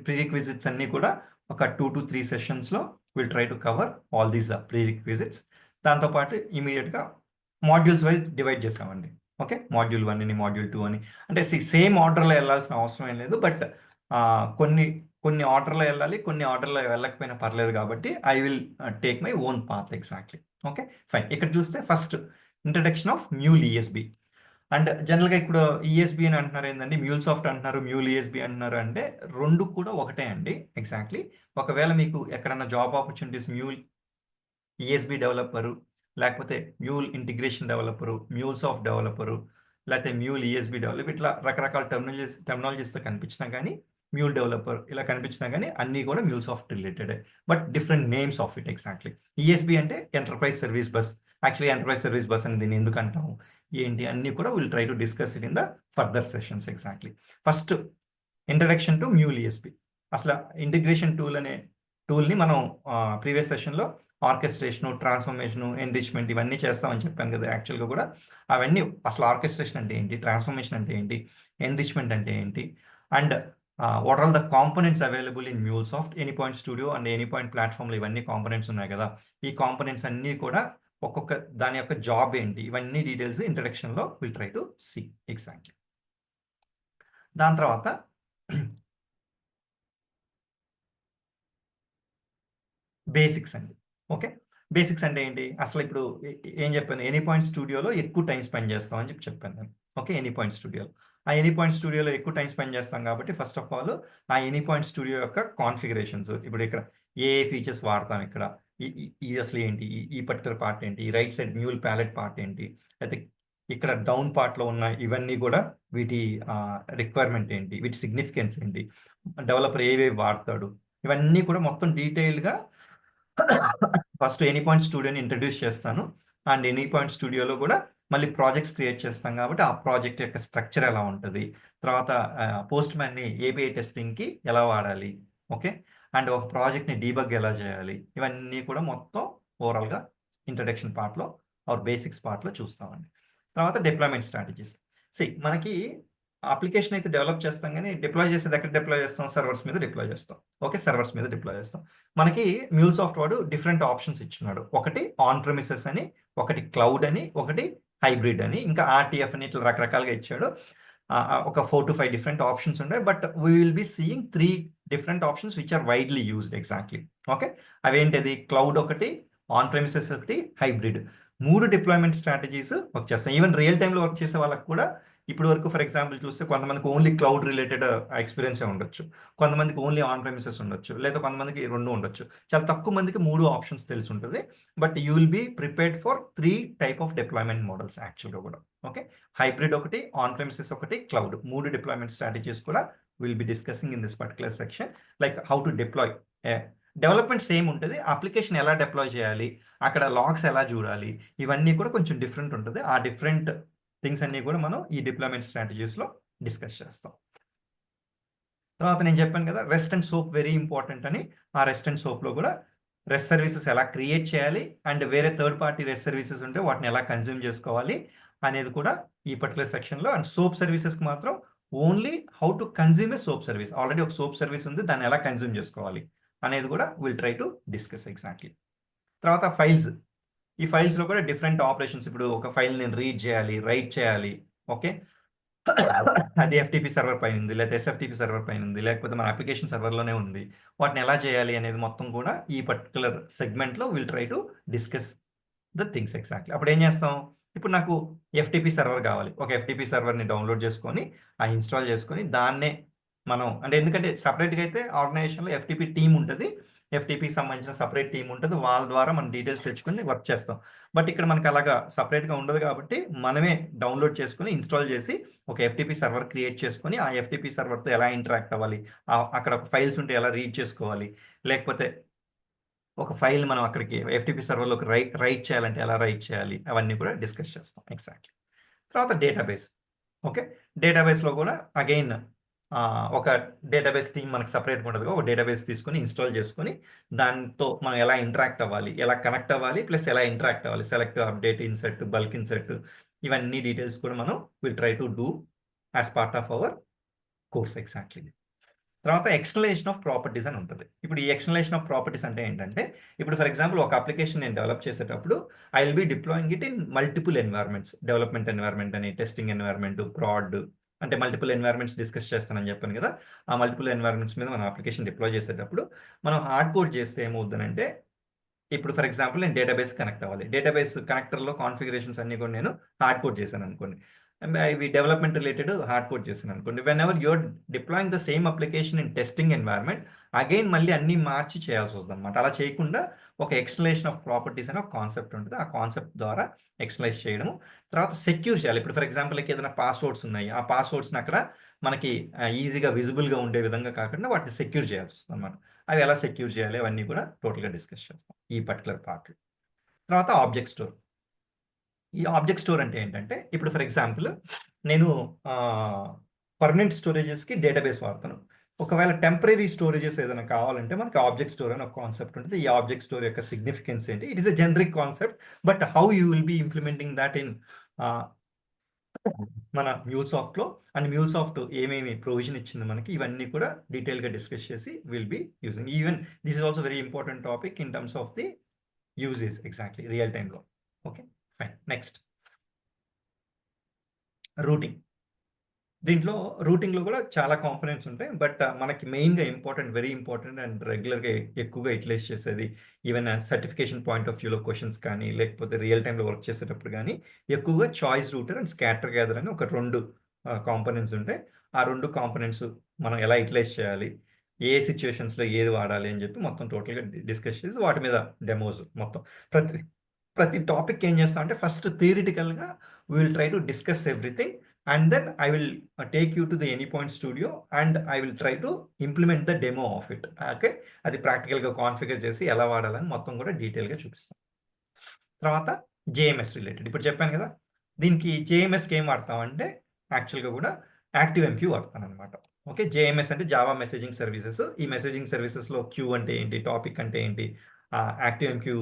ప్రీరిక్విజిట్స్ అన్నీ కూడా ఒక 2-3 సెషన్స్‌లో will try to cover all these prerequisites. దాంతో పాటు ఇమ్మీడియేట్‌గా మాడ్యూల్స్ వైస్ డివైడ్ చేసామండి. ఓకే. మాడ్యూల్ 1 అని, మాడ్యూల్ 2 అని. అంటే సేమ్ ఆర్డర్‌లో ఎళ్ళాల్సిన అవసరం ఏం లేదు. బట్ కొన్ని కొన్ని ఆర్డర్‌లో ఎళ్ళాలి. కొన్ని ఆర్డర్‌లో వెళ్ళకపోయినా పర్లేదు కాబట్టి I will take my own path exactly. Okay. Fine. ఇక్కడ చూస్తే first introduction of Mule ESB. And జనరల్‌గా ఇప్పుడు ఈఎస్బీ అని అంటున్నారు ఏందండి, మ్యూల్‌సాఫ్ట్ అంటున్నారు, మ్యూల్ ఈఎస్బీ అంటున్నారు అంటే 2 కూడా ఒకటే అండి. ఎగ్జాక్ట్‌లీ. ఒకవేళ మీకు ఎక్కడన్నా జాబ్ ఆపర్చునిటీస్ మ్యూల్ ఈఎస్బీ డెవలపరు, లేకపోతే మ్యూల్ ఇంటిగ్రేషన్ డెవలపరు, మ్యూల్‌సాఫ్ట్ డెవలపరు, లేతే మ్యూల్ ఈఎస్బీ డెవలపర్ ఇట్లా రకరకాల టెర్మినాలజీస్‌తో కనిపించినా గానీ, మ్యూల్ డెవలపర్ ఇలా కనిపించినా గానీ అన్నీ కూడా మ్యూల్‌సాఫ్ట్ రిలేటెడే. But different names of it exactly. ESB అంటే enterprise service bus. Actually enterprise service bus అని దీన్ని ఎందుకు అంటాము? ఏంటి అన్నీ కూడా will try to discuss it in the further sessions exactly. First introduction to Mule ESB. అసల ఇంటిగ్రేషన్ టూల్ అనే టూల్‌ని మనం ప్రీవియస్ సెషన్‌లో ఆర్కెస్ట్రేషను, ట్రాన్స్‌ఫర్మేషను, ఎన్రిచ్‌మెంట్ ఇవన్నీ చేస్తామని చెప్పాను కదా! యాక్చువల్‌గా కూడా. అవన్నీ అసలు ఆర్కెస్ట్రేషన్ అంటే ఏంటి? ట్రాన్స్‌ఫర్మేషన్ అంటే ఏంటి? ఎన్రిచ్‌మెంట్ అంటే ఏంటి? And what are the components available in MuleSoft, Anypoint studio and Anypoint ప్లాట్‌ఫార్మ్‌లో ఇవన్నీ కాంపోనెంట్స్ ఉన్నాయి కదా! ఈ కాంపోనెంట్స్ అన్నీ కూడా ఒక్కొక్క దాని యొక్క జాబ్ ఏంటి? ఇవన్నీ డీటెయిల్స్ ఇంట్రడక్షన్‌లో will try to see exactly. దాని తర్వాత బేసిక్స్ అండి. ఓకే. బేసిక్స్ అంటే ఏంటి? అసలు ఇప్పుడు ఏం చెప్పాను? ఎనీపాయింట్ స్టూడియోలో ఎక్కువ టైమ్ స్పెండ్ చేస్తాం అని చెప్పాను నేను. ఓకే. ఎనీపాయింట్ స్టూడియోలో. ఆ ఎనీపాయింట్ స్టూడియోలో ఎక్కువ టైమ్ స్పెండ్ చేస్తాం కాబట్టి ఫస్ట్ ఆఫ్ ఆల్ ఆ ఎనీపాయింట్ స్టూడియో యొక్క కాన్ఫిగరేషన్స్ ఇప్పుడు ఇక్కడ ఏ ఫీచర్స్ వాడతాం ఇక్కడ? ఇది అసలు ఏంటి? ఈ పర్టిక్యులర్ పార్ట్ ఏంటి? ఈ right side Mule palette part ఏంటి? అయితే ఇక్కడ డౌన్ పార్ట్‌లో ఉన్న ఇవన్నీ కూడా వీటి రిక్వైర్మెంట్ ఏంటి? వీటి సిగ్నిఫికెన్స్ ఏంటి? డెవలపర్ ఏవేవి వాడతాడు? ఇవన్నీ కూడా మొత్తం డీటెయిల్‌గా ఫస్ట్ ఎనీపాయింట్ స్టూడియోని ఇంట్రడ్యూస్ చేస్తాను. అండ్ ఎనీపాయింట్ స్టూడియోలో కూడా మళ్ళీ ప్రాజెక్ట్స్ క్రియేట్ చేస్తాం కాబట్టి ఆ ప్రాజెక్ట్ యొక్క స్ట్రక్చర్ ఎలా ఉంటది? తర్వాత పోస్ట్‌మ్యాన్‌ని ఏపీఐ టెస్టింగ్‌కి ఎలా వాడాలి? ఓకే. అండ్ ఒక ప్రాజెక్ట్‌ని డీబగ్ ఎలా చేయాలి? ఇవన్నీ కూడా మొత్తం ఓవరాల్‌గా ఇంట్రడక్షన్ పార్ట్‌లో ఆర్ బేసిక్స్ పార్ట్‌లో చూస్తామండి. తర్వాత డిప్లాయ్‌మెంట్ స్ట్రాటజీస్. మనకి అప్లికేషన్ అయితే డెవలప్ చేస్తాం గానీ, డిప్లాయ్ చేసేది ఎక్కడ డిప్లాయ్ చేస్తాం? సర్వర్స్ మీద డిప్లాయ్ చేస్తాం. ఓకే. సర్వర్స్ మీద డిప్లాయ్ చేస్తాం. మనకి మ్యూల్‌సాఫ్ట్ వాడు డిఫరెంట్ ఆప్షన్స్ ఇచ్చున్నాడు. ఒకటి ఆన్ ప్రెమిసెస్ అని, ఒకటి క్లౌడ్ అని, ఒకటి హైబ్రిడ్ అని, ఇంకా ఆర్‌టిఎఫ్ అని ఇట్లా రకరకాలుగా ఇచ్చాడు. ఒక 4-5 డిఫరెంట్ ఆప్షన్స్ ఉన్నాయి. But we will be seeing 3 different options which are widely used exactly. Okay. అవేంటది? క్లౌడ్ ఒకటి, ఆన్ ప్రెమిసెస్ ఒకటి, హైబ్రిడ్. 3 డిప్లాయ్‌మెంట్ స్ట్రాటజీస్ వర్క్ చేస్తాయి. ఈవెన్ రియల్ టైమ్‌లో వర్క్ చేసే వాళ్ళకి కూడా ఇప్పటి వరకు ఫర్ ఎగ్జాంపుల్ చూస్తే కొంతమందికి ఓన్లీ క్లౌడ్ రిలేటెడ్ ఎక్స్‌పీరియన్సే ఉండొచ్చు. కొంతమందికి ఓన్లీ ఆన్ ప్రెమిసెస్ ఉండొచ్చు. లేదా కొంతమందికి 2 ఉండొచ్చు. చాలా తక్కువ మందికి 3 ఆప్షన్స్ తెలిసుంటది. But you will be prepared for 3 type of deployment models యాక్చువల్‌గా కూడా. ఓకే. హైబ్రిడ్ ఒకటి, ఆన్ ప్రెమిసెస్ ఒకటి, క్లౌడ్. 3 డిప్లాయ్‌మెంట్ స్ట్రాటజీస్ కూడా will be discussing in this particular section. Like how to deploy. Development same ఉంటది. Application ఎలా deploy చేయాలి? అక్కడ logs ఎలా చూడాలి? ఇవన్నీ కూడా కొంచెం డిఫరెంట్ ఉంటది. ఆ డిఫరెంట్ థింగ్స్ అన్నీ కూడా మనం ఈ డిప్లాయ్మెంట్ స్ట్రాటజీస్‌లో డిస్కస్ చేస్తాం. తర్వాత నేను చెప్పాను కదా! Rest and soap very important అని. ఆ రెస్ట్ అండ్ సోప్‌లో కూడా రెస్ట్ సర్వీసెస్ ఎలా క్రియేట్ చేయాలి అండ్ వేరే థర్డ్ పార్టీ రెస్ట్ సర్వీసెస్ ఉంటే వాటిని ఎలా కన్జ్యూమ్ చేసుకోవాలి అనేది కూడా ఈ పర్టిక్యులర్ సెక్షన్‌లో. అండ్ సోప్ సర్వీసెస్‌కి మాత్రం only how to consume A soap service. Already ఒక సోప్ సర్వీస్ ఉంది. దాన్ని ఎలా కన్జ్యూమ్ చేసుకోవాలి అనేది కూడా will try to discuss exactly. తర్వాత ఫైల్స్. ఈ ఫైల్స్‌లో కూడా డిఫరెంట్ ఆపరేషన్స్. ఇప్పుడు ఒక ఫైల్ నేను రీడ్ చేయాలి, రైట్ చేయాలి. ఓకే. అది ఎఫ్‌టిపి సర్వర్ పైనుంది. లేకపోతే ఎస్ఎఫ్‌టిపి సర్వర్ పైనుంది. లేకపోతే మన అప్లికేషన్ సర్వర్‌లోనే ఉంది. వాటిని ఎలా చేయాలి అనేది మొత్తం కూడా ఈ పర్టిక్యులర్ సెగ్మెంట్‌లో will try to discuss the things exactly. అప్పుడు ఏం చేస్తాం? ఇప్పుడు నాకు ఎఫ్‌టిపి సర్వర్ కావాలి. ఒక ఎఫ్‌టిపి సర్వర్‌ని డౌన్‌లోడ్ చేసుకొని, ఇన్‌స్టాల్ చేసుకొని దాన్నే మనం అంటే ఎందుకంటే సెపరేట్‌గా అయితే ఆర్గనైజేషన్‌లో ఎఫ్‌టిపి టీమ్ ఉంటది. ఎఫ్‌టిపికి సంబంధించిన సెపరేట్ టీమ్ ఉంటది. వాళ్ళ ద్వారా మనం డీటెయిల్స్ తెచ్చుకొని వర్క్ చేస్తాం. బట్ ఇక్కడ మనకు అలాగా సెపరేట్‌గా ఉండదు కాబట్టి మనమే డౌన్‌లోడ్ చేసుకొని, ఇన్‌స్టాల్ చేసి ఒక ఎఫ్‌టిపి సర్వర్ క్రియేట్ చేసుకొని, ఆ ఎఫ్‌టిపి సర్వర్‌తో ఎలా ఇంటరాక్ట్ అవ్వాలి? అక్కడ ఫైల్స్ ఉంటే ఎలా రీడ్ చేసుకోవాలి? లేకపోతే ఒక ఫైల్ మనం అక్కడికి ఎఫ్‌టిపి సర్వర్‌లోకి రైట్ చేయాలంటే ఎలా రైట్ చేయాలి? అవన్నీ కూడా డిస్కస్ చేస్తాం. ఎగ్జాక్ట్‌లీ. తర్వాత డేటాబేస్. ఓకే. డేటాబేస్‌లో కూడా అగైన్ ఒక డేటాబేస్ టీమ్ మనకు సెపరేట్‌గా ఉంటదిగా. ఒక డేటాబేస్ తీసుకొని ఇన్‌స్టాల్ చేసుకొని, దాంతో మనం ఎలా ఇంటరాక్ట్ అవ్వాలి? ఎలా కనెక్ట్ అవ్వాలి? ప్లస్ ఎలా ఇంటరాక్ట్ అవ్వాలి? Select, update, insert, bulk insert ఇవన్నీ డీటెయిల్స్ కూడా మనం will try to do as part of our course exactly. తర్వాత ఎక్స్‌టర్నలైజేషన్ ఆఫ్ ప్రాపర్టీస్ అని ఉంటది. ఇప్పుడు ఈ ఎక్స్‌టర్నలైజేషన్ ఆఫ్ ప్రాపర్టీస్ అంటే ఏంటంటే, ఇప్పుడు ఫర్ ఎగ్జాంపుల్ ఒక అప్లికేషన్ నేను డెవలప్ చేసేటప్పుడు I will be deploying it in multiple environments. Development environment అని, టెస్టింగ్ ఎన్వైర్న్మెంట్, ప్రాడ్ అంటే మల్టిపుల్ ఎన్వైర్న్మెంట్స్ డిస్కస్ చేస్తానని చెప్పాను కదా! ఆ మల్టిపుల్ ఎన్వైర్న్మెంట్స్ మీద మనం అప్లికేషన్ డిప్లాయ్ చేసేటప్పుడు మనం హార్డ్ కోడ్ చేస్తే ఏమవుద్దనంటే, ఇప్పుడు ఫర్ ఎగ్జాంపుల్ నేను డేటాబేస్ కనెక్ట్ అవ్వాలి. డేటాబేస్ కనెక్టర్‌లో కాన్ఫిగరేషన్స్ అన్నీ కూడా నేను హార్డ్ కోడ్ చేశాననుకోండి. ఇవి డెవలప్‌మెంట్ రిలేటెడ్ హార్డ్ కోడ్ చేశాననుకోండి. Whenever you are deploying the same application in testing environment again మళ్ళీ అన్నీ మార్చి చేయాల్సొస్తదనమాట. అలా చేయకుండా ఒక ఎక్స్‌టర్నలైజేషన్ ఆఫ్ ప్రాపర్టీస్ అనే ఒక కాన్సెప్ట్ ఉంటది. ఆ కాన్సెప్ట్ ద్వారా ఎక్స్‌టర్నలైజ్ చేయడము. తర్వాత సెక్యూర్ చేయాలి. ఇప్పుడు ఫర్ ఎగ్జాంపుల్ లైక్ ఏదైనా పాస్‌వర్డ్స్ ఉన్నాయి. ఆ పాస్‌వర్డ్స్‌ని అక్కడ మనకి ఈజీగా విజిబుల్‌గా ఉండే విధంగా కాకుండా వాటిని సెక్యూర్ చేయాల్సొస్తదనమాట. అవి ఎలా సెక్యూర్ చేయాలి అవన్నీ కూడా టోటల్‌గా డిస్కస్ చేస్తాం ఈ పర్టిక్యులర్ పార్ట్‌లో. తర్వాత ఆబ్జెక్ట్ స్టోర్. ఈ ఆబ్జెక్ట్ స్టోర్ అంటే ఏంటంటే, ఇప్పుడు ఫర్ ఎగ్జాంపుల్ నేను పర్మనెంట్ స్టోరేజెస్‌కి డేటాబేస్ వాడతాను. ఒకవేళ టెంపరరీ స్టోరేజెస్ ఏదైనా కావాలంటే మనకి ఆబ్జెక్ట్ స్టోర్ అని ఒక కాన్సెప్ట్ ఉంటది. ఈ ఆబ్జెక్ట్ స్టోర్ యొక్క సిగ్నిఫికెన్స్ ఏంటి? It is a generic concept. But how you will B implementing that in ఆహ్, మన మ్యూల్సాఫ్ట్‌లో అండ్ మ్యూల్సాఫ్ట్ ఏమేమి ప్రొవిజన్ ఇచ్చింది మనకి ఇవన్నీ కూడా డీటెయిల్‌గా డిస్కస్ చేసి will be using. Even this is also very important topic in terms of the usage exactly real టైమ్‌లో. ఓకే. ఫైన్. Next routing. దీంట్లో రూటింగ్‌లో కూడా చాలా కాంపోనెంట్స్ ఉంటాయి. బట్ మనకి మెయిన్‌గా ఇంపార్టెంట్, వెరీ ఇంపార్టెంట్ అండ్ రెగ్యులర్‌గా ఎక్కువగా యుటిలైజ్ చేసేది ఈవెన్ సర్టిఫికేషన్ పాయింట్ ఆఫ్ వ్యూలో క్వెషన్స్ కానీ, లేకపోతే రియల్ టైమ్‌లో వర్క్ చేసేటప్పుడు గానీ, ఎక్కువగా choice router and scatter gather అని ఒక 2 కాంపోనెంట్స్ ఉంటాయి. ఆ 2 కాంపోనెంట్స్ మనం ఎలా యుటిలైజ్ చేయాలి? ఏ సిట్యుయేషన్స్‌లో ఏది వాడాలి అని చెప్పి మొత్తం టోటల్‌గా డిస్కస్ చేసి వాటి మీద డెమోస్ మొత్తం. ప్రతి ప్రతి టాపిక్ ఏం చేస్తామంటే ఫస్ట్ థియరిటికల్‌గా we will try to discuss everything and then I will take you to the Anypoint studio and I will try to implement the demo of it. Okay. అది ప్రాక్టికల్‌గా కాన్ఫిగర్ చేసి ఎలా వాడాలని మొత్తం కూడా డీటెయిల్‌గా చూపిస్తాం. తర్వాత జేఎంఎస్ రిలేటెడ్. ఇప్పుడు చెప్పాను కదా! దీనికి జేఎంఎస్‌కి ఏం వాడతామంటే యాక్చువల్‌గా కూడా యాక్టివ్ ఎంక్యూ వాడతాననమాట. ఓకే. జేఎంఎస్ అంటే జావా మెసేజింగ్ సర్వీసెస్. ఈ మెసేజింగ్ సర్వీసెస్‌లో క్యూ అంటే ఏంటి? టాపిక్ అంటే ఏంటి? యాక్టివ్ ఎంక్యూ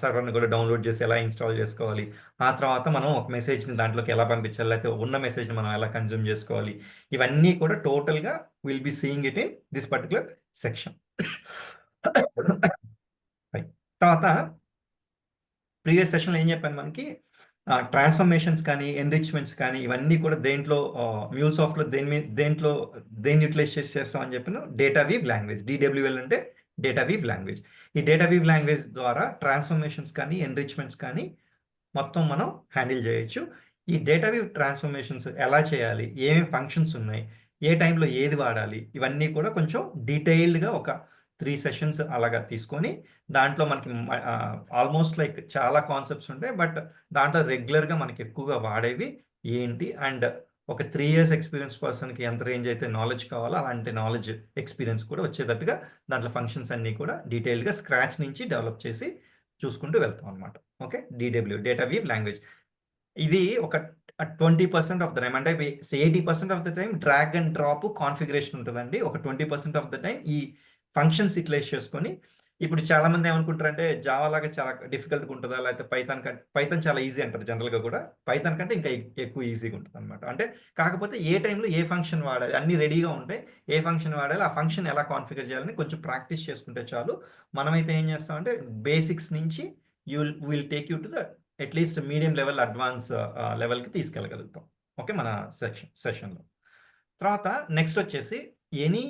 సర్వర్‌ని కూడా డౌన్‌లోడ్ చేసి ఎలా ఇన్‌స్టాల్ చేసుకోవాలి? ఆ తర్వాత మనం ఒక మెసేజ్‌ని దాంట్లోకి ఎలా పంపించాలి? లేకపోతే ఉన్న మెసేజ్‌ని మనం ఎలా కన్జ్యూమ్ చేసుకోవాలి? ఇవన్నీ కూడా టోటల్‌గా will be seeing it in this particular section. Right. తర్వాత ప్రీవియస్ సెషన్‌లో ఏం చెప్పాను మనకి ట్రాన్స్‌ఫర్మేషన్స్ కానీ, ఎన్రిచ్‌మెంట్స్ కానీ ఇవన్నీ కూడా దేంట్లో మ్యూల్సాఫ్ట్‌లో దేంట్లో దేన్ని యుటిలైజ్ చేసి చేస్తాం అని చెప్పాను. Data weave language. డీడబ్ల్యూఎల్ అంటే డేటా వీవ్ లాంగ్వేజ్. ఈ డేటా వీవ్ లాంగ్వేజ్ ద్వారా ట్రాన్స్‌ఫర్మేషన్స్ కానీ, ఎన్రిచ్‌మెంట్స్ కానీ మొత్తం మనం హ్యాండిల్ చేయొచ్చు. ఈ డేటా వేవ్ ట్రాన్స్‌ఫర్మేషన్స్ ఎలా చేయాలి? ఏమేం ఫంక్షన్స్ ఉన్నాయి? ఏ టైంలో ఏది వాడాలి? ఇవన్నీ కూడా కొంచెం డీటెయిల్డ్‌గా ఒక 3 సెషన్స్ అలాగా తీసుకొని దాంట్లో మనకి ఆల్‌మోస్ట్ లైక్ చాలా కాన్సెప్ట్స్ ఉంటాయి. బట్ దాంట్లో రెగ్యులర్‌గా మనకి ఎక్కువగా వాడేవి ఏంటి? అండ్ ఒక 3 ఇయర్స్ ఎక్స్‌పీరియన్స్ పర్సన్‌కి ఎంత రేంజ్ అయితే నాలెడ్జ్ కావాలో అలాంటి నాలెడ్జ్, ఎక్స్‌పీరియన్స్ కూడా వచ్చేటట్టుగా దాంట్లో ఫంక్షన్స్ అన్నీ కూడా డీటెయిల్డ్‌గా స్క్రాచ్ నుంచి డెవలప్ చేసి చూసుకుంటూ వెళ్తాం అన్నమాట. Okay. DW data weave language. ఇది ఒక 20% ఆఫ్ ద టైం అంటే 80% of the time drag and drop configuration ఉంటుందండి. ఒక 20% ఆఫ్ ద టైం ఈ ఫంక్షన్స్ యూటిలైజ్ చేసుకొని ఇప్పుడు చాలా మంది ఏమనుకుంటారంటే జావా లాగా చాలా డిఫికల్ట్‌గా ఉంటదా? లేకపోతే పైథాన్ చాలా ఈజీ అంటారు జనరల్‌గా కూడా. పైథాన్ కంటే ఇంకా ఎక్కువ ఈజీగా ఉంటదనమాట. అంటే కాకపోతే ఏ టైంలో ఏ ఫంక్షన్ వాడాలి అన్నీ రెడీగా ఉంటాయి. ఏ ఫంక్షన్ వాడాలి, ఆ ఫంక్షన్ ఎలా కాన్ఫిగర్ చేయాలని కొంచెం ప్రాక్టీస్ చేసుకుంటే చాలు. మనమైతే ఏం చేస్తామంటే బేసిక్స్ నుంచి will take you to the at least medium level advance లెవెల్‌కి తీసుకెళ్ళగలుగుతాం. ఓకే. మన సెషన్‌లో. తర్వాత నెక్స్ట్ వచ్చేసి ఎనీ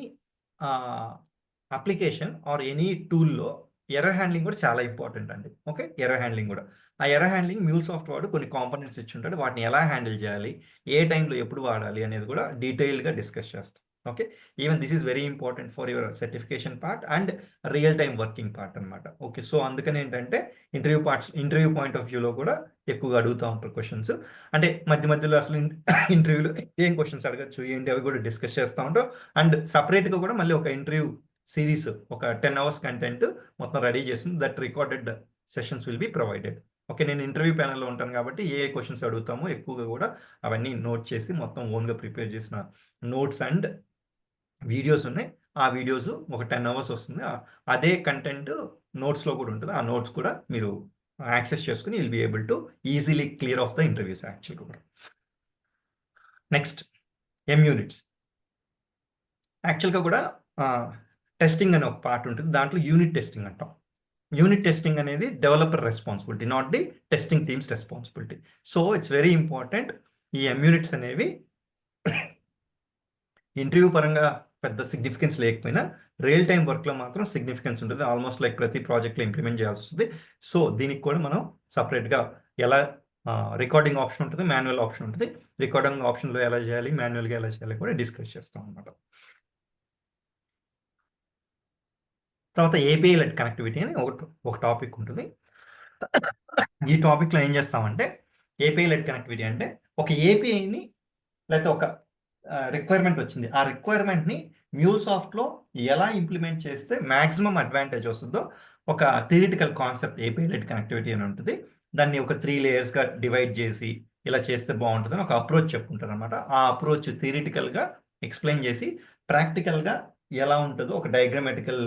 అప్లికేషన్ ఆర్ ఎనీ టూల్‌లో ఎర్రర్ హ్యాండ్లింగ్ కూడా చాలా ఇంపార్టెంట్ అండి. ఓకే. ఎర్రర్ హ్యాండ్లింగ్ కూడా. ఆ ఎర్రర్ హ్యాండ్లింగ్ మ్యూల్సాఫ్ట్ వాడు కొన్ని కాంపోనెంట్స్ ఇచ్చుంటాడు. వాటిని ఎలా హ్యాండిల్ చేయాలి, ఏ టైంలో ఎప్పుడు వాడాలి అనేది కూడా డీటెయిల్డ్‌గా డిస్కస్ చేస్తాం. Okay. Even this is very important for your certification part and real time working part అనమాట. ఓకే. సో అందుకని ఏంటంటే ఇంటర్వ్యూ పాయింట్ ఆఫ్ వ్యూలో కూడా ఎక్కువగా అడుగుతూ ఉంటారు క్వశ్చన్స్. అంటే మధ్య మధ్యలో అసలు ఇంటర్వ్యూలో ఏం క్వశ్చన్స్ అడగచ్చు ఏంటి అవి కూడా డిస్కస్ చేస్తూ ఉంటాం. అండ్ సపరేట్‌గా కూడా మళ్ళీ ఒక ఇంటర్వ్యూ సిరీస్ ఒక 10 అవర్స్ కంటెంట్ మొత్తం రెడీ చేసింది. That recorded sessions will be provided. Okay. నేను ఇంటర్వ్యూ ప్యానెల్‌లో ఉంటాను కాబట్టి ఏ క్వశ్చన్స్ అడుగుతామో ఎక్కువగా కూడా అవన్నీ నోట్ చేసి మొత్తం ఓన్‌గా ప్రిపేర్ చేసిన నోట్స్ అండ్ వీడియోస్ ఉన్నాయి. ఆ వీడియోస్ ఒక 10 అవర్స్ వస్తుంది. అదే కంటెంట్ నోట్స్‌లో కూడా ఉంటుంది. ఆ నోట్స్ కూడా మీరు యాక్సెస్ చేసుకొని will be able to easily clear of the interviews యాక్చువల్‌గా కూడా. Next units. యాక్చువల్‌గా కూడా టెస్టింగ్ అనే ఒక పార్ట్ ఉంటుంది. దాంట్లో యూనిట్ టెస్టింగ్ అంటాం. యూనిట్ టెస్టింగ్ అనేది developer responsibility, not the testing teams responsibility. So it's very important. ఈ యూనిట్స్ అనేవి ఇంటర్వ్యూ పరంగా పెద్ద సిగ్నిఫికెన్స్ లేకపోయినా రియల్ టైమ్ వర్క్లో మాత్రం సిగ్నిఫికెన్స్ ఉంటుంది. ఆల్మోస్ట్ లైక్ ప్రతి ప్రాజెక్ట్లో ఇంప్లిమెంట్ చేయాల్సి వస్తుంది. సో దీనికి కూడా మనం సపరేట్గా ఎలా రికార్డింగ్ ఆప్షన్ ఉంటుంది, మాన్యువల్ ఆప్షన్ ఉంటుంది. రికార్డింగ్ ఆప్షన్లో ఎలా చేయాలి, మాన్యువల్గా ఎలా చేయాలి కూడా డిస్కస్ చేస్తాం అనమాట. తర్వాత ఏపీఐ లెడ్ కనెక్టివిటీ అని ఒక టాపిక్ ఉంటుంది. ఈ టాపిక్లో ఏం చేస్తామంటే ఏపీఐ లెడ్ కనెక్టివిటీ అంటే ఒక ఏపీఐని లేకపోతే ఒక రిక్వైర్మెంట్ వచ్చింది. ఆ రిక్వైర్మెంట్ని మ్యూల్సాఫ్ట్లో ఎలా ఇంప్లిమెంట్ చేస్తే మ్యాక్సిమం అడ్వాంటేజ్ వస్తుందో ఒక theoretical concept API led connectivity అని ఉంటుంది. దాన్ని ఒక 3 లేయర్స్గా డివైడ్ చేసి ఇలా చేస్తే బాగుంటుందని ఒక అప్రోచ్ చెప్పుకుంటారు అనమాట. ఆ అప్రోచ్ థియరిటికల్గా ఎక్స్ప్లెయిన్ చేసి ప్రాక్టికల్గా ఎలా ఉంటుందో ఒక డయాగ్రామాటికల్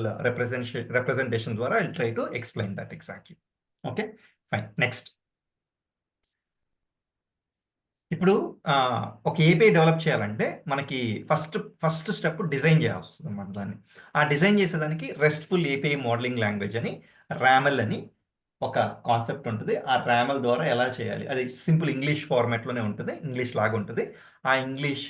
రిప్రజెంటేషన్ ద్వారా I try to explain that exactly. Okay fine. Next ఇప్పుడు ఒక ఏపీఐ డెవలప్ చేయాలంటే మనకి ఫస్ట్ స్టెప్ డిజైన్ చేయాల్సి వస్తుంది అన్నమాట. దాన్ని ఆ డిజైన్ చేసేదానికి రెస్ట్ఫుల్ ఏపీఐ మోడలింగ్ లాంగ్వేజ్ అని ర్యామెల్ అని ఒక కాన్సెప్ట్ ఉంటుంది. ఆ ర్యామెల్ ద్వారా ఎలా చేయాలి, అది సింపుల్ ఇంగ్లీష్ ఫార్మాట్లోనే ఉంటుంది, ఇంగ్లీష్ లాగా ఉంటుంది. ఆ ఇంగ్లీష్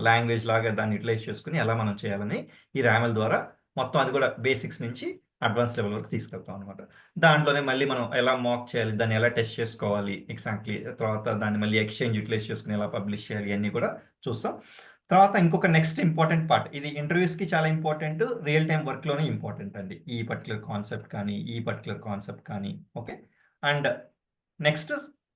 లాంగ్వేజ్ లాగా దాన్ని యూటిలైజ్ చేసుకుని ఎలా మనం చేయాలని ఈ ర్యామెల్ ద్వారా మొత్తం అది కూడా బేసిక్స్ నుంచి అడ్వాన్స్ లెవెల్ వరకు తీసుకెళ్తాం అనమాట. దాంట్లోనే మళ్ళీ మనం ఎలా మాక్ చేయాలి, దాన్ని ఎలా టెస్ట్ చేసుకోవాలి ఎగ్జాక్ట్లీ, తర్వాత దాన్ని మళ్ళీ ఎక్స్చేంజ్ యూటిలైజ్ చేసుకుని ఎలా పబ్లిష్ చేయాలి అన్నీ కూడా చూస్తాం. తర్వాత ఇంకొక నెక్స్ట్ ఇంపార్టెంట్ పార్ట్, ఇది ఇంటర్వ్యూస్కి చాలా ఇంపార్టెంట్, రియల్ టైం వర్క్లోనే ఇంపార్టెంట్ అండి ఈ పర్టికులర్ కాన్సెప్ట్ కానీ ఈ పర్టికులర్ కాన్సెప్ట్ కానీ. ఓకే. అండ్ నెక్స్ట్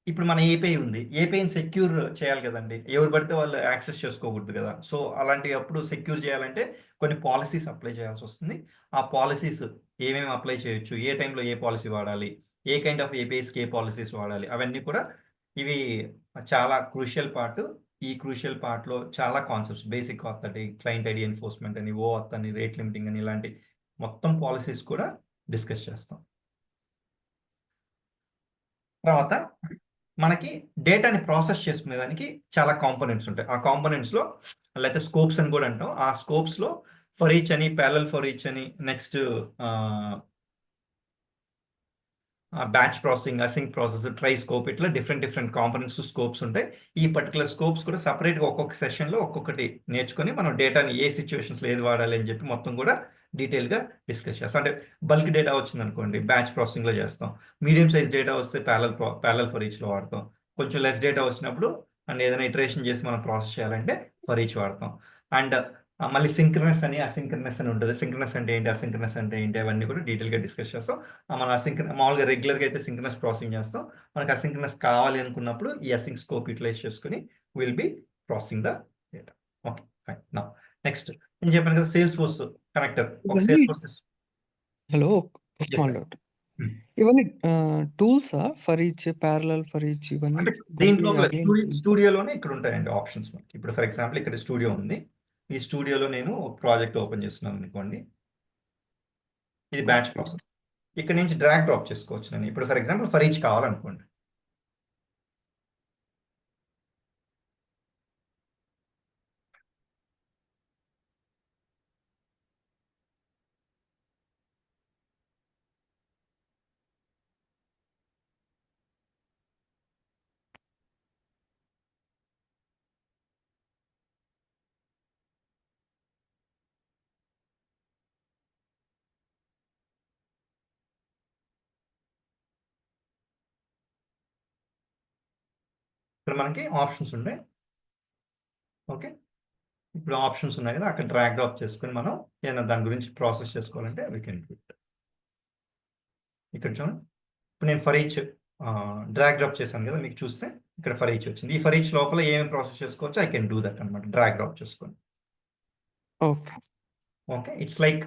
ఇప్పుడు మన ఏపీఐ ఉంది, ఏపీఐని సెక్యూర్ చేయాలి కదండి, ఎవరు పడితే వాళ్ళు యాక్సెస్ చేసుకోకూడదు కదా. సో అలాంటి అప్పుడు సెక్యూర్ చేయాలంటే కొన్ని పాలసీస్ అప్లై చేయాల్సి వస్తుంది. ఆ పాలసీస్ ఏమేమి అప్లై చేయొచ్చు, ఏ టైంలో ఏ పాలసీ వాడాలి, ఏ కైండ్ ఆఫ్ ఏపీఐస్కి ఏ పాలసీస్ వాడాలి, అవన్నీ కూడా ఇవి చాలా క్రూషియల్ పార్ట్. ఈ క్రూషియల్ పార్ట్లో చాలా concepts, basic authority, client ID enforcement అని, ఓఆత్ అని, రేట్ లిమిటింగ్ అని, ఇలాంటి మొత్తం పాలసీస్ కూడా డిస్కస్ చేస్తాం. తర్వాత మనకి డేటాని ప్రాసెస్ చేసుకునేదానికి చాలా కాంపోనెంట్స్ ఉంటాయి. ఆ కాంపోనెంట్స్లో లేకపోతే స్కోప్స్ అని కూడా అంటాం. ఆ స్కోప్స్లో ఫర్ ఈచ్ అని, ప్యారలల్ ఫర్ ఈచ్ అని, next batch processing, async process, try scope, ఇట్లా డిఫరెంట్ కాంపోనెంట్స్ స్కోప్స్ ఉంటాయి. ఈ పర్టికులర్ స్కోప్స్ కూడా సపరేట్గా ఒక్కొక్క సెషన్లో ఒక్కొక్కటి నేర్చుకొని మనం డేటాని ఏ సిచ్యువేషన్స్లో ఏది వాడాలి అని చెప్పి మొత్తం కూడా డీటెయిల్గా డిస్కస్ చేస్తాం. అంటే బల్క్ డేటా వచ్చింది అనుకోండి బ్యాచ్ ప్రాసెసింగ్లో చేస్తాం, మీడియం సైజ్ డేటా వస్తే ప్యారలల్ ఫర్ ఈచ్లో వాడతాం, కొంచెం లెస్ డేటా వచ్చినప్పుడు అండ్ ఏదైనా ఇటరేషన్ చేసి మనం ప్రాసెస్ చేయాలంటే ఫర్ ఈచ్ వాడతాం. అండ్ మళ్ళీ సింక్రనస్ అని, అసింక్రనస్ అని ఉంటుంది. సింక్రనస్ అంటే ఏంటి, అసింక్రనస్ అంటే ఏంటి, అవన్నీ కూడా డీటెయిల్గా డిస్కస్ చేస్తాం. మనం మామూలుగా రెగ్యులర్గా అయితే సింక్రనస్ ప్రాసెసింగ్ చేస్తాం. మనకు అసింక్రనస్ కావాలి అనుకున్నప్పుడు ఈ అసింక్ స్కోప్ యూటిలైజ్ చేసుకుని will be processing the data. Okay fine. నా నెక్స్ట్ నేను చెప్పాను కదా సేల్స్ ఫోర్స్ కనెక్టర్. ఒక Salesforce hello, Yes, small sir. Doubt. Hmm. ఇవన్నీ టూల్సా for each, parallel for each ఇవన్నీ అంటే దీని మనకి లోపల అగైన్ టూల్సా? స్టూడియోలోనే ఇక్కడ ఉంటాయండి ఆప్షన్స్ మనకి. ఇప్పుడు ఫర్ ఎగ్జాంపుల్ ఇక్కడ స్టూడియో ఉంది. ఈ స్టూడియోలో నేను ఒక ప్రాజెక్ట్ ఓపెన్ చేస్తున్నాను అనుకోండి. ఇది బ్యాచ్ ఓకే. ప్రాసెస్. ఇక్కడ నుంచి డ్రాగ్ డ్రాప్ చేసుకోవచ్చు నేను. ఇప్పుడు ఫర్ ఎగ్జాంపుల్ ఫర్ ఈచ్ కావాలనుకోండి. ఇక్కడ మనకి ఆప్షన్స్ ఉన్నాయి. ఓకే. ఇప్పుడు ఆప్షన్స్ ఉన్నాయి కదా, అక్కడ డ్రాగ్ డ్రాప్ చేసుకొని మనం ఏదైనా దాని గురించి ప్రాసెస్ చేసుకోవాలంటే వీ కెన్ డూ ఇట్. ఇక్కడ చూడండి. ఇప్పుడు నేను ఫర్ ఈచ్ డ్రాగ్ డ్రాప్ చేశాను కదా, మీకు చూస్తే ఇక్కడ ఫర్ ఈచ్ వచ్చింది. ఈ ఫర్ ఈచ్ లోపల ఏమేమి ప్రాసెస్ చేసుకోవచ్చు ఐ కెన్ డూ దట్ అనమాట, డ్రాగ్ డ్రాప్ చేసుకొని. Okay. Okay. It's like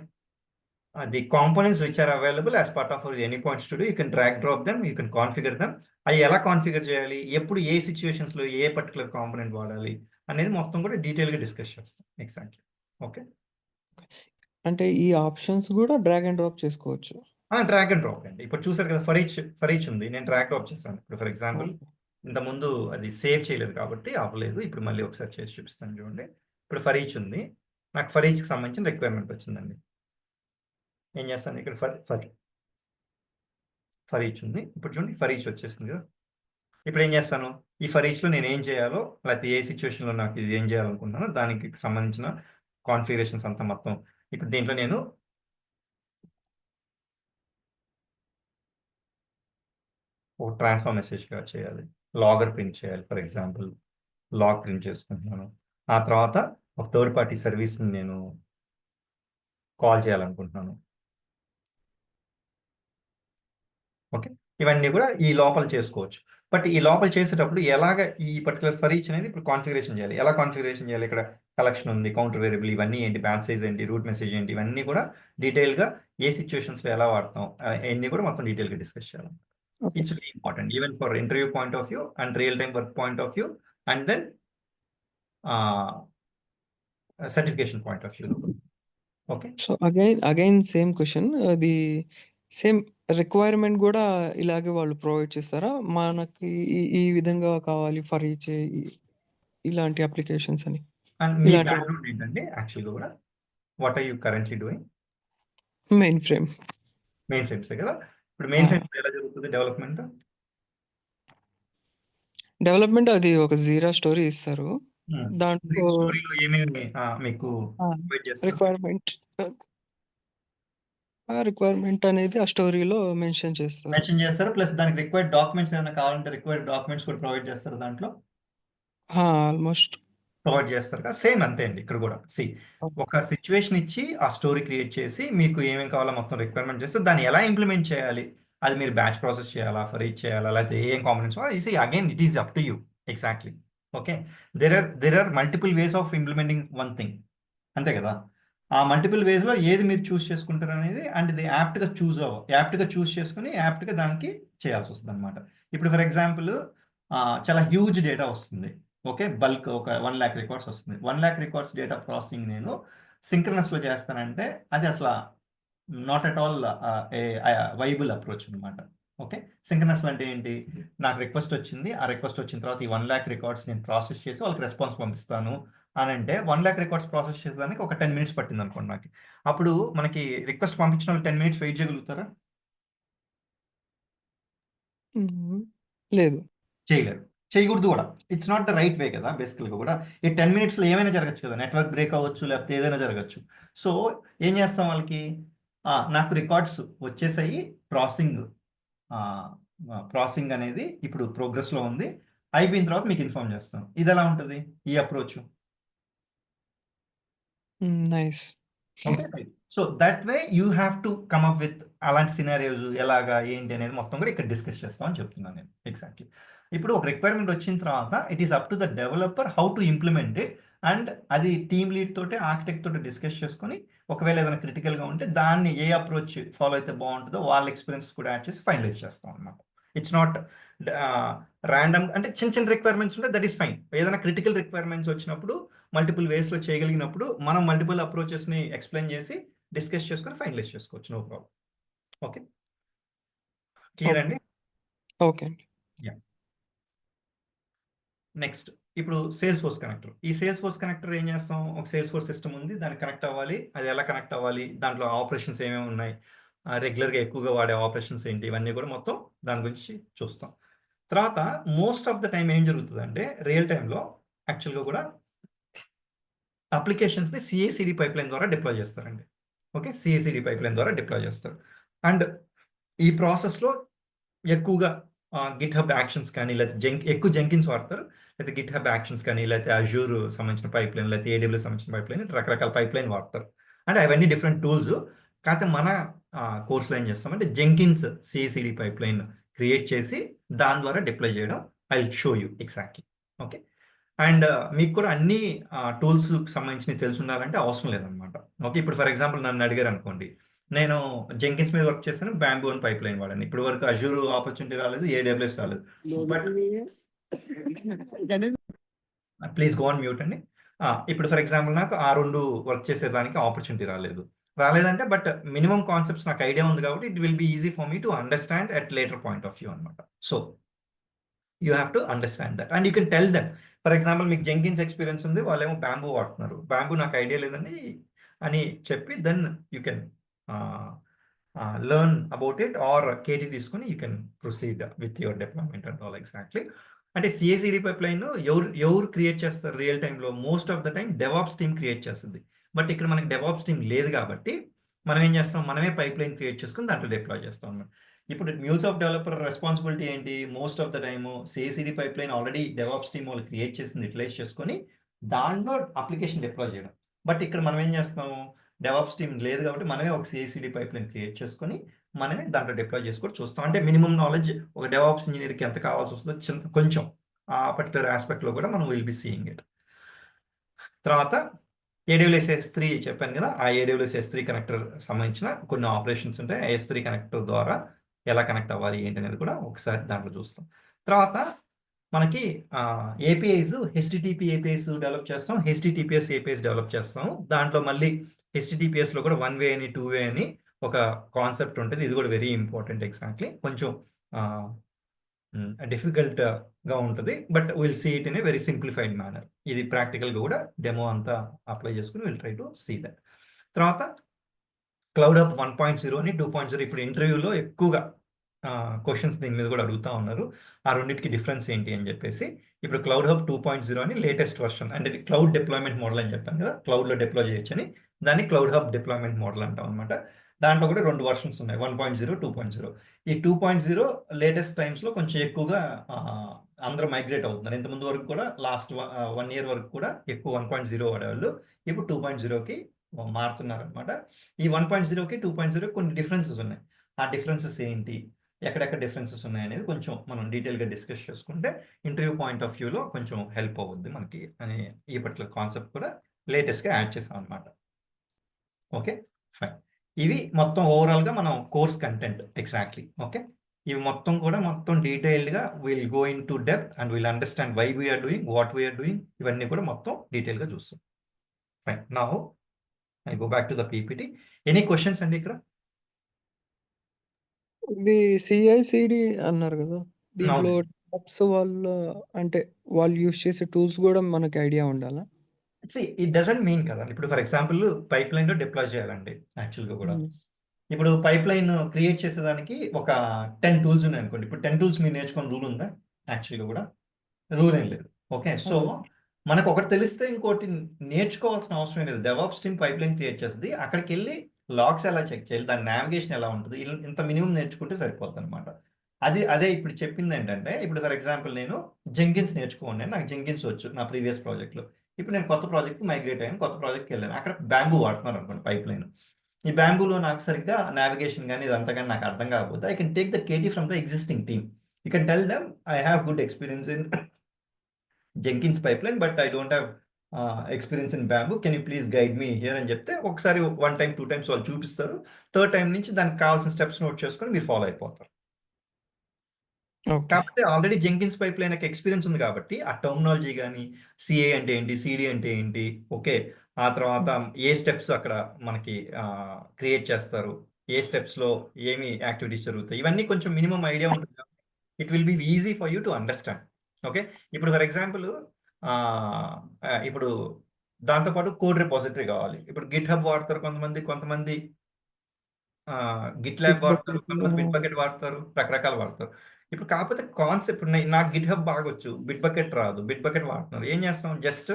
the components which are available as part of our any points to do, you can drag drop them, you can configure them. అవి ఎలా configure చేయాలి, ఎప్పుడు ఏ సిచ్యువేషన్స్లో ఏ particular component వాడాలి అనేది మొత్తం కూడా డీటెయిల్గా డిస్కస్ చేస్తాం. ఎగ్జాక్ట్లీ. ఓకే. అంటే ఈ ఆప్షన్స్ కూడా డ్రాగ్ అండ్ డ్రాప్ చేసుకోవచ్చు. డ్రాగ్ అండ్ డ్రాప్ అండి. ఇప్పుడు చూసారు కదా, ఫర్ ఈచ్ ఉంది, నేను డ్రాగ్ డ్రాప్ చేస్తాను. ఇప్పుడు ఫర్ ఎగ్జాంపుల్ ఓకే. ఇంతకుముందు అది సేవ్ చేయలేదు కాబట్టి అవ్వలేదు. ఇప్పుడు మళ్ళీ ఒకసారి చేసి చూపిస్తాను చూడండి. ఇప్పుడు ఫర్ ఈచ్ ఉంది, నాకు ఫర్ ఈచ్కి సంబంధించిన రిక్వైర్మెంట్ వచ్చిందండి. ఏం చేస్తాను, ఇక్కడ ఫర్ ఈచ్ ఉంది. ఇప్పుడు చూడండి ఫర్ ఈచ్ వచ్చేసింది కదా. ఇప్పుడు ఏం చేస్తాను, ఈ ఫర్ ఈచ్లో నేను ఏం చేయాలో, లేకపోతే ఏ సిచ్యువేషన్లో నాకు ఇది ఏం చేయాలనుకుంటున్నానో దానికి సంబంధించిన కాన్ఫిగరేషన్స్ అంతా మొత్తం ఇప్పుడు దీంట్లో నేను ఒక ట్రాన్స్ఫార్ మెసేజ్గా చేయాలి, లాగర్ ప్రింట్ చేయాలి. ఫర్ ఎగ్జాంపుల్ లాగ్ ప్రింట్ చేసుకుంటున్నాను. ఆ తర్వాత ఒక థర్డ్ పార్టీ సర్వీస్ని నేను కాల్ చేయాలనుకుంటున్నాను. ఓకే. ఇవన్నీ కూడా ఈ లోపల చేసుకోవచ్చు. బట్ ఈ లోపల చేసేటప్పుడు ఎలాగ ఈ పర్టికులర్ ఫర్ ఈచ్ అనేది ఇప్పుడు కాన్ఫిగరేషన్ చేయాలి, ఎలా కాన్ఫిగరేషన్ చేయాలి, ఇక్కడ కలెక్షన్ ఉంది, కౌంటర్ వేరియబుల్, ఇవన్నీ ఏంటి, బ్యాచ్ సైజ్ ఏంటి, రూట్ మెసేజ్ ఏంటి, ఇవన్నీ కూడా డీటెయిల్గా ఏ సిచ్యువేషన్స్లో ఎలా వాడతాం ఇవన్నీ కూడా మొత్తం డీటెయిల్గా డిస్కస్ చేయాలి. Okay. It's very important even for interview point of view and real time work point of view and then certification point of view. Okay. So again same question. అది సేమ్ రిక్వైర్మెంట్ గూడా ఇలాగే వాళ్ళు provide చేస్తారా? మనకి ఈ విధంగా కావాలి for each ఇలాంటి అప్లికేషన్స్ అని. అండ్ మీ ఇలాంటి బ్యాక్గ్రౌండ్ ఏంటండి యాక్చువల్గా కూడా, what are you currently doing? Mainframe. మెయిన్ ఫ్రేమ్సే కదా. ఇప్పుడు మెయిన్ ఆ! ఫ్రేమ్స్ ఎలా జరుగుతుంది డెవలప్మెంట్? డెవలప్‌మెంట్ అది ఒక జీరా స్టోరీ ఇస్తారు. దాంట్లో స్టోరీలో ఏమేమి మీకు ఆ! ప్రొవైడ్ చేస్తారు? రిక్వైర్మెంట్ రిక్వైర్మెంట్ అనేది ఆ స్టోరీలో మెన్షన్ చేస్తారు. మెన్షన్ చేస్తారు. ప్లస్ దానికి రిక్వైర్డ్ డాక్యుమెంట్స్ ఏదైనా కావాలంటే రిక్వైర్డ్ డాక్యుమెంట్స్ కూడా ప్రొవైడ్ చేస్తారు దాంట్లో. ఆల్‌మోస్ట్. ప్రొవైడ్ చేస్తారు కదా. సేమ్ అంతే అండి ఇక్కడ కూడా. ఒక సిచ్యువేషన్ ఇచ్చి ఆ స్టోరీ క్రియేట్ చేసి మీకు ఏమేమి కావాలో మొత్తం రిక్వైర్మెంట్ చేస్తే దాన్ని ఎలా ఇంప్లిమెంట్ చేయాలి, అది మీరు బ్యాచ్ ప్రాసెస్ చేయాలా, ఫర్ ఈచ్ చేయాలా, లేకపోతే ఏం components again it is up to you. Exactly. Okay. There are multiple ways of implementing one thing. అంతే కదా. ఆ మల్టిపుల్ వేస్లో ఏది మీరు చూస్ చేసుకుంటారు అనేది, అండ్ ఇది యాప్ట్గా చూస్ చేసుకుని యాప్ట్గా దానికి చేయాల్సి వస్తుంది అనమాట. ఇప్పుడు ఫర్ ఎగ్జాంపుల్ చాలా హ్యూజ్ డేటా వస్తుంది. ఓకే. బల్క్ ఒక 1,00,000 రికార్డ్స్ వస్తుంది. 1,00,000 రికార్డ్స్ డేటా ప్రాసెసింగ్ నేను సింక్రనస్లో చేస్తానంటే అది అసలు not at all A viable approach అనమాట. ఓకే. సింక్రనస్ అంటే ఏంటి, నాకు రిక్వెస్ట్ వచ్చింది, ఆ రిక్వెస్ట్ వచ్చిన తర్వాత ఈ 1,00,000 రికార్డ్స్ నేను ప్రాసెస్ చేసి వాళ్ళకి రెస్పాన్స్ పంపిస్తాను అని అంటే 1,00,000 రికార్డ్స్ ప్రాసెస్ చేసేదానికి ఒక 10 మినిట్స్ పట్టింది అనుకోండి నాకు. అప్పుడు మనకి రిక్వెస్ట్ పంపించిన వాళ్ళు 10 మినిట్స్ వెయిట్ చేయగలుగుతారా? లేదు. చేయలేరు. చేయకూడదు కూడా. It's not the right way కదా బేసికల్‌గా కూడా. ఈ 10 మినిట్స్‌లో ఏమైనా జరగచ్చు కదా. నెట్వర్క్ బ్రేక్ అవ్వచ్చు, లేకపోతే ఏదైనా జరగచ్చు. సో, ఏం చేస్తాం వాళ్ళకి, నాకు రికార్డ్స్ వచ్చేసాయి, ప్రాసెసింగ్ ప్రాసెసింగ్ అనేది ఇప్పుడు ప్రోగ్రెస్‌లో ఉంది, అయిపోయిన తర్వాత మీకు ఇన్ఫార్మ్ చేస్తాను. ఇదెలా ఉంటది ఈ approach? Nice. Okay. Right. So, that way you have to come up with అలాంటి సినారియోస్ ఎలాగా, ఏంటి అనేది మొత్తం కూడా ఇక్కడ డిస్కస్ చేస్తాం అని చెప్తున్నాను నేను. ఎగ్జాక్ట్‌లీ. ఇప్పుడు ఒక రిక్వైర్మెంట్ వచ్చిన తర్వాత it is up to the developer how to implement it. And అది టీమ్ లీడ్ తోటి, ఆర్కిటెక్ట్ తోటి డిస్కస్ చేసుకొని, ఒకవేళ ఏదైనా క్రిటికల్‌గా ఉంటే దాన్ని ఏ అప్రోచ్ ఫాలో అయితే బాగుంటుందో వాళ్ళ ఎక్స్‌పీరియన్సెస్ కూడా యాడ్ చేసి ఫైనలైజ్ చేస్తాం అన్నమాట. ఇట్స్ నాట్ ర్యాండమ్, అంటే చిన్న చిన్న రిక్వైర్మెంట్స్ ఉంటే దట్ ఈస్ ఫైన్. ఏదైనా క్రిటికల్ రిక్వైర్మెంట్స్ వచ్చినప్పుడు మల్టిపుల్ వేస్‌లో చేయగలిగినప్పుడు మనం మల్టిపుల్ అప్రోచెస్‌ని ఎక్స్‌ప్లెయిన్ చేసి డిస్కస్ చేసుకొని ఫైనలైజ్ చేసుకోవచ్చు. No problem. Okay. Clear okay. అండి? ఓకే అండి. యాహ్! నెక్స్ట్ ఇప్పుడు సేల్స్‌ఫోర్స్ కనెక్టర్. ఈ సేల్స్‌ఫోర్స్ కనెక్టర్ ఏం చేస్తాం? ఒక సేల్స్‌ఫోర్స్ సిస్టమ్ ఉంది. దానికి కనెక్ట్ అవ్వాలి. అది ఎలా కనెక్ట్ అవ్వాలి? దాంట్లో ఆపరేషన్స్ ఏమేమి ఉన్నాయి? రెగ్యులర్‌గా ఎక్కువగా వాడే ఆపరేషన్స్ ఏంటి? ఇవన్నీ కూడా మొత్తం దాని గురించి చూస్తాం. తర్వాత మోస్ట్ ఆఫ్ ద టైమ్ ఏం జరుగుతదంటే రియల్ టైమ్‌లో యాక్చువల్‌గా కూడా అప్లికేషన్స్‌ని సీఐ/సీడీ పైప్‌లైన్ ద్వారా డిప్లాయ్ చేస్తారండి. ఓకే. సీఐ/సీడీ పైప్‌లైన్ ద్వారా డిప్లాయ్ చేస్తారు. అండ్ ఈ ప్రాసెస్‌లో ఎక్కువగా గిట్‌హబ్ యాక్షన్స్ కానీ, లేకపోతే ఎక్కువ జెంకిన్స్ వాడతారు. లేకపోతే గిట్‌హబ్ యాక్షన్స్ కానీ, లేకపోతే అజూర్ సంబంధించిన పైప్‌లైన్, లేకపోతే ఏడబ్ల్యూఎస్ సంబంధించిన పైప్‌లైన్, రకరకాల పైప్‌లైన్ వాడతారు. అంటే అవన్నీ డిఫరెంట్ టూల్స్. కాకపోతే మన కోర్స్‌లో ఏం చేస్తామంటే జెంకిన్స్ సీఐ/సీడీ పైప్‌లైన్ క్రియేట్ చేసి దాని ద్వారా డిప్లాయ్ చేయడం. I will show you exactly. Okay. And మీకు కూడా అన్ని టూల్స్‌కి సంబంధించినవి తెలిసుండాలంటే అవసరం లేదనమాట. ఓకే. ఇప్పుడు ఫర్ ఎగ్జాంపుల్ నన్ను అడిగారనుకోండి. నేను జెంకిన్స్ మీద వర్క్ చేశాను. బ్యాంబూ అని పైప్‌లైన్ వాడాను. ఇప్పటి వరకు అజూర్ ఆపర్చునిటీ రాలేదు. ఏడబ్ల్యూఎస్ రాలేదు. But please go on mute అండి. ఇప్పుడు ఫర్ ఎగ్జాంపుల్ నాకు ఆ 2 వర్క్ చేసేదానికి ఆపర్చునిటీ రాలేదు. రాలేదంటే బట్ మినిమమ్ కాన్సెప్ట్స్ నాకు ఐడియా ఉంది కాబట్టి it will be easy for me to understand at later point of view అనమాట. So you have to understand that. And you can tell them. For example మీకు Jenkins experience ఉంది. వాళ్ళేమో bamboo వాడుతున్నారు. Bamboo నాకు idea లేదండి అని చెప్పి then you can ah, learn about it or KT తీసుకొని you can proceed with your deployment and all exactly. అంటే సీఐ/సీడీ పైప్‌లైన్ ఎవరు క్రియేట్ చేస్తారు రియల్ టైమ్‌లో? Most of the time DevOps team create చేస్తది. బట్ ఇక్కడ మనకి డెవాప్స్ టీమ్ లేదు కాబట్టి మనం ఏం చేస్తాం? మనమే పైప్‌లైన్ క్రియేట్ చేసుకొని దాంట్లో డిప్లాయ్ చేస్తాం అన్నమాట. ఇప్పుడు మ్యూల్స్ ఆఫ్ డెవలపర్ రెస్పాన్సిబిలిటీ ఏంటి? Most of the time CI CD pipeline already DevOps team వాళ్ళు క్రియేట్ చేసింది యుటిలైజ్ చేసుకొని దాంట్లో అప్లికేషన్ డిప్లాయ్ చేయడం. బట్ ఇక్కడ మనం ఏం చేస్తాము? డెవాప్స్ టీమ్ లేదు కాబట్టి మనమే ఒక సీఐ/సీడీ పైప్‌లైన్ క్రియేట్ చేసుకొని మనమే దాంట్లో డిప్లాయ్ చేసుకొని చూస్తాం. అంటే మినిమమ్ నాలెడ్జ్ ఒక డెవాప్స్ ఇంజినీర్‌కి ఎంత కావాల్సొస్తదో కొంచెం ఆ పర్టిక్యులర్ యాస్పెక్ట్‌లో కూడా మనం విల్ బి సీయింగ్ ఇట్. తర్వాత ఏడబ్ల్యూఎస్ S3 చెప్పాను కదా! ఆ ఏడబ్ల్యూఎస్ S3 కనెక్టర్ సంబంధించిన కొన్ని ఆపరేషన్స్ ఉంటాయి. ఆ S3 కనెక్టర్ ద్వారా ఎలా కనెక్ట్ అవ్వాలి ఏంటి అనేది కూడా ఒకసారి దాంట్లో చూస్తాం. తర్వాత మనకి ఏపీఐస్ హెచ్‌టిటిపి ఏపీఐస్ డెవలప్ చేస్తాం. హెచ్‌టిటిపిఎస్ ఏపీఐస్ డెవలప్ చేస్తాం. దాంట్లో మళ్ళీ హెచ్‌టిటిపిఎస్‌లో కూడా వన్ వే అని, టూ వే అని ఒక కాన్సెప్ట్ ఉంటది. ఇది కూడా వెరీ ఇంపార్టెంట్ ఎగ్జాక్ట్‌లీ. కొంచెం ఆహ్, డిఫికల్ట్‌గా ఉంటది. But will see it in a very simplified manner. ఇది ప్రాక్టికల్‌గా కూడా డెమో అంతా అప్లై చేసుకొని will try to see that. తర్వాత క్లౌడ్ హబ్ 1.0 అని 2.0 ఇప్పుడు ఇంటర్వ్యూలో ఎక్కువగా క్వెషన్స్ దీని మీద కూడా అడుగుతా ఉన్నారు. ఆ రెండిటికి డిఫరెన్స్ ఏంటి అని చెప్పేసి. ఇప్పుడు క్లౌడ్ హబ్ 2.0 అని లేటెస్ట్ వెర్షన్. అంటే క్లౌడ్ డిప్లాయ్‌మెంట్ మోడల్ అని చెప్పాను కదా! క్లౌడ్‌లో డిప్లాయ్ చేయొచ్చని. దాన్ని క్లౌడ్ హబ్ డిప్లాయ్‌మెంట్ మోడల్ అంటాం అనమాట. దాంట్లో కూడా 2 వెర్షన్స్ ఉన్నాయి. 1.0, 2.0. ఈ 2.0 లేటెస్ట్ టైమ్స్‌లో కొంచెం ఎక్కువగా ఆహ్, అందరూ మైగ్రేట్ అవుతున్నారు. ఇంతకుముందు వరకు కూడా లాస్ట్ 1 ఇయర్ వరకు కూడా ఎక్కువ 1.0 వాడేవాళ్ళు. ఇప్పుడు 2.0కి మారుతున్నారనమాట. ఈ 1.0కి, 2.0కి కొన్ని డిఫరెన్సెస్ ఉన్నాయి. ఆ డిఫరెన్సెస్ ఏంటి? ఎక్కడెక్కడ డిఫరెన్సెస్ ఉన్నాయనేది కొంచెం మనం డీటెయిల్‌గా డిస్కస్ చేసుకుంటే ఇంటర్వ్యూ పాయింట్ ఆఫ్ వ్యూలో కొంచెం హెల్ప్ అవుద్ది మనకి అని ఈ పర్టిక్యులర్ కాన్సెప్ట్ కూడా లేటెస్ట్‌గా యాడ్ చేసామనమాట. ఓకే. ఫైన్. ఇవి మొత్తం ఓవరాల్‌గా మనం కోర్స్ కంటెంట్ ఎగ్జాక్ట్‌లీ. ఓకే. ఇవి మొత్తం కూడా మొత్తం డీటెయిల్డ్‌గా will go into depth and will understand why we are doing, what we are doing ఇవన్నీ కూడా మొత్తం డీటెయిల్‌గా చూస్తాం. Fine. Now I go back to the PPT. Any questions అండి ఇక్కడ? ఇది సీఐ/సీడీ అన్నారు గదా! దీంట్లో అవునండి. డెవలప్స్ వాళ్ళ అంటే వాళ్ళు యూజ్ చేసే టూల్స్ గూడా మనకి ఐడియా ఉండాలా? ఇట్ డజంట్ మీన్ కదండీ. ఇప్పుడు ఫర్ ఎగ్జాంపుల్ పైప్‌లైన్‌లో డిప్లాయ్ చేయాలండి యాక్చువల్‌గా గూడా. హ్మ్. ఇప్పుడు పైప్‌లైన్ క్రియేట్ చేసేదానికి ఒక 10 టూల్స్ ఉన్నాయనుకోండి. ఇప్పుడు 10 టూల్స్ మీరు నేర్చుకున్న రూల్ ఉందా? యాక్చువల్‌గా గూడా? రూల్ ఏం లేదు. ఓకే. సో, హ్మ్. మనకొకటి తెలిస్తే ఇంకోటి నేర్చుకోవాల్సిన అవసరం లేదు. డెవాప్స్ టీమ్ పైప్‌లైన్ క్రియేట్ చేస్తది. అక్కడికెళ్ళి లాగ్స్ ఎలా చెక్ చేయాలి? దాని నావిగేషన్ ఎలా ఉంటది? ఇంత మినిమమ్ నేర్చుకుంటే సరిపోద్దనమాట. అదే ఇప్పుడు చెప్పిందేంటంటే, ఇప్పుడు ఫర్ ఎగ్జాంపుల్ నేను జెంకిన్స్ నేర్చుకోమన్నాను. నాకు జెంకిన్స్ వచ్చు నా ప్రీవియస్ ప్రాజెక్ట్‌లో. ఇప్పుడు నేను కొత్త ప్రాజెక్ట్‌కి మైగ్రేట్ అయ్యాను. కొత్త ప్రాజెక్ట్‌కి వెళ్ళాను. అక్కడ బ్యాంబూ వాడుతున్నారు అనుకోండి పైప్ లైన్. ఈ బ్యాంబూలో నాకు సరిగ్గా నావిగేషన్ గాని ఇదంతా గాని నాకు అర్థం కాకపోతే I can take the KT from the existing team. You can tell them I have good experience in Jenkins pipeline but I don't have experience in bamboo. Can you please guide me here అని చెప్తే ఒకసారి 1 time, 2 times వాళ్ళు చూపిస్తారు. Third time నుంచి దానికి కావాల్సిన steps note చేసుకొని మీరు ఫాలో అయిపోతారు. ఓకే. కాకపోతే ఆల్రెడీ జెంకిన్స్ పైప్‌లైన్‌కి ఎక్స్‌పీరియన్స్ ఉంది కాబట్టి ఆ టెర్మినాలజీ గాని, సీఏ అంటే ఏంటి? సీడీ అంటే ఏంటి? ఓకే. ఆ తర్వాత ఏ స్టెప్స్ అక్కడ మనకి క్రియేట్ చేస్తారు? ఏ స్టెప్స్‌లో ఏమి యాక్టివిటీస్ జరుగుతాయి? ఇవన్నీ కొంచెం మినిమమ్ ఐడియా ఉంటుంది కాబట్టి it will be easy for you to understand. Okay. ఇప్పుడు ఫర్ ఎగ్జాంపుల్ ఇప్పుడు దాంతో పాటు కోడ్ రిపోజిటరీ కావాలి. ఇప్పుడు గిట్‌హబ్ వాడతారు కొంతమంది. కొంతమంది గిట్ ల్యాబ్ బిట్ వాడతారు. బకెట్‌లో కొంతమంది బిట్ బకెట్ వాడతారు. రకరకాలు వాడతారు. ఇప్పుడు కాకపోతే కాన్సెప్ట్ నాకు గిట్‌హబ్ బాగొచ్చు. బిట్ బకెట్ రాదు. బిట్ బకెట్ వాడుతున్నారు. ఏం చేస్తాం? Just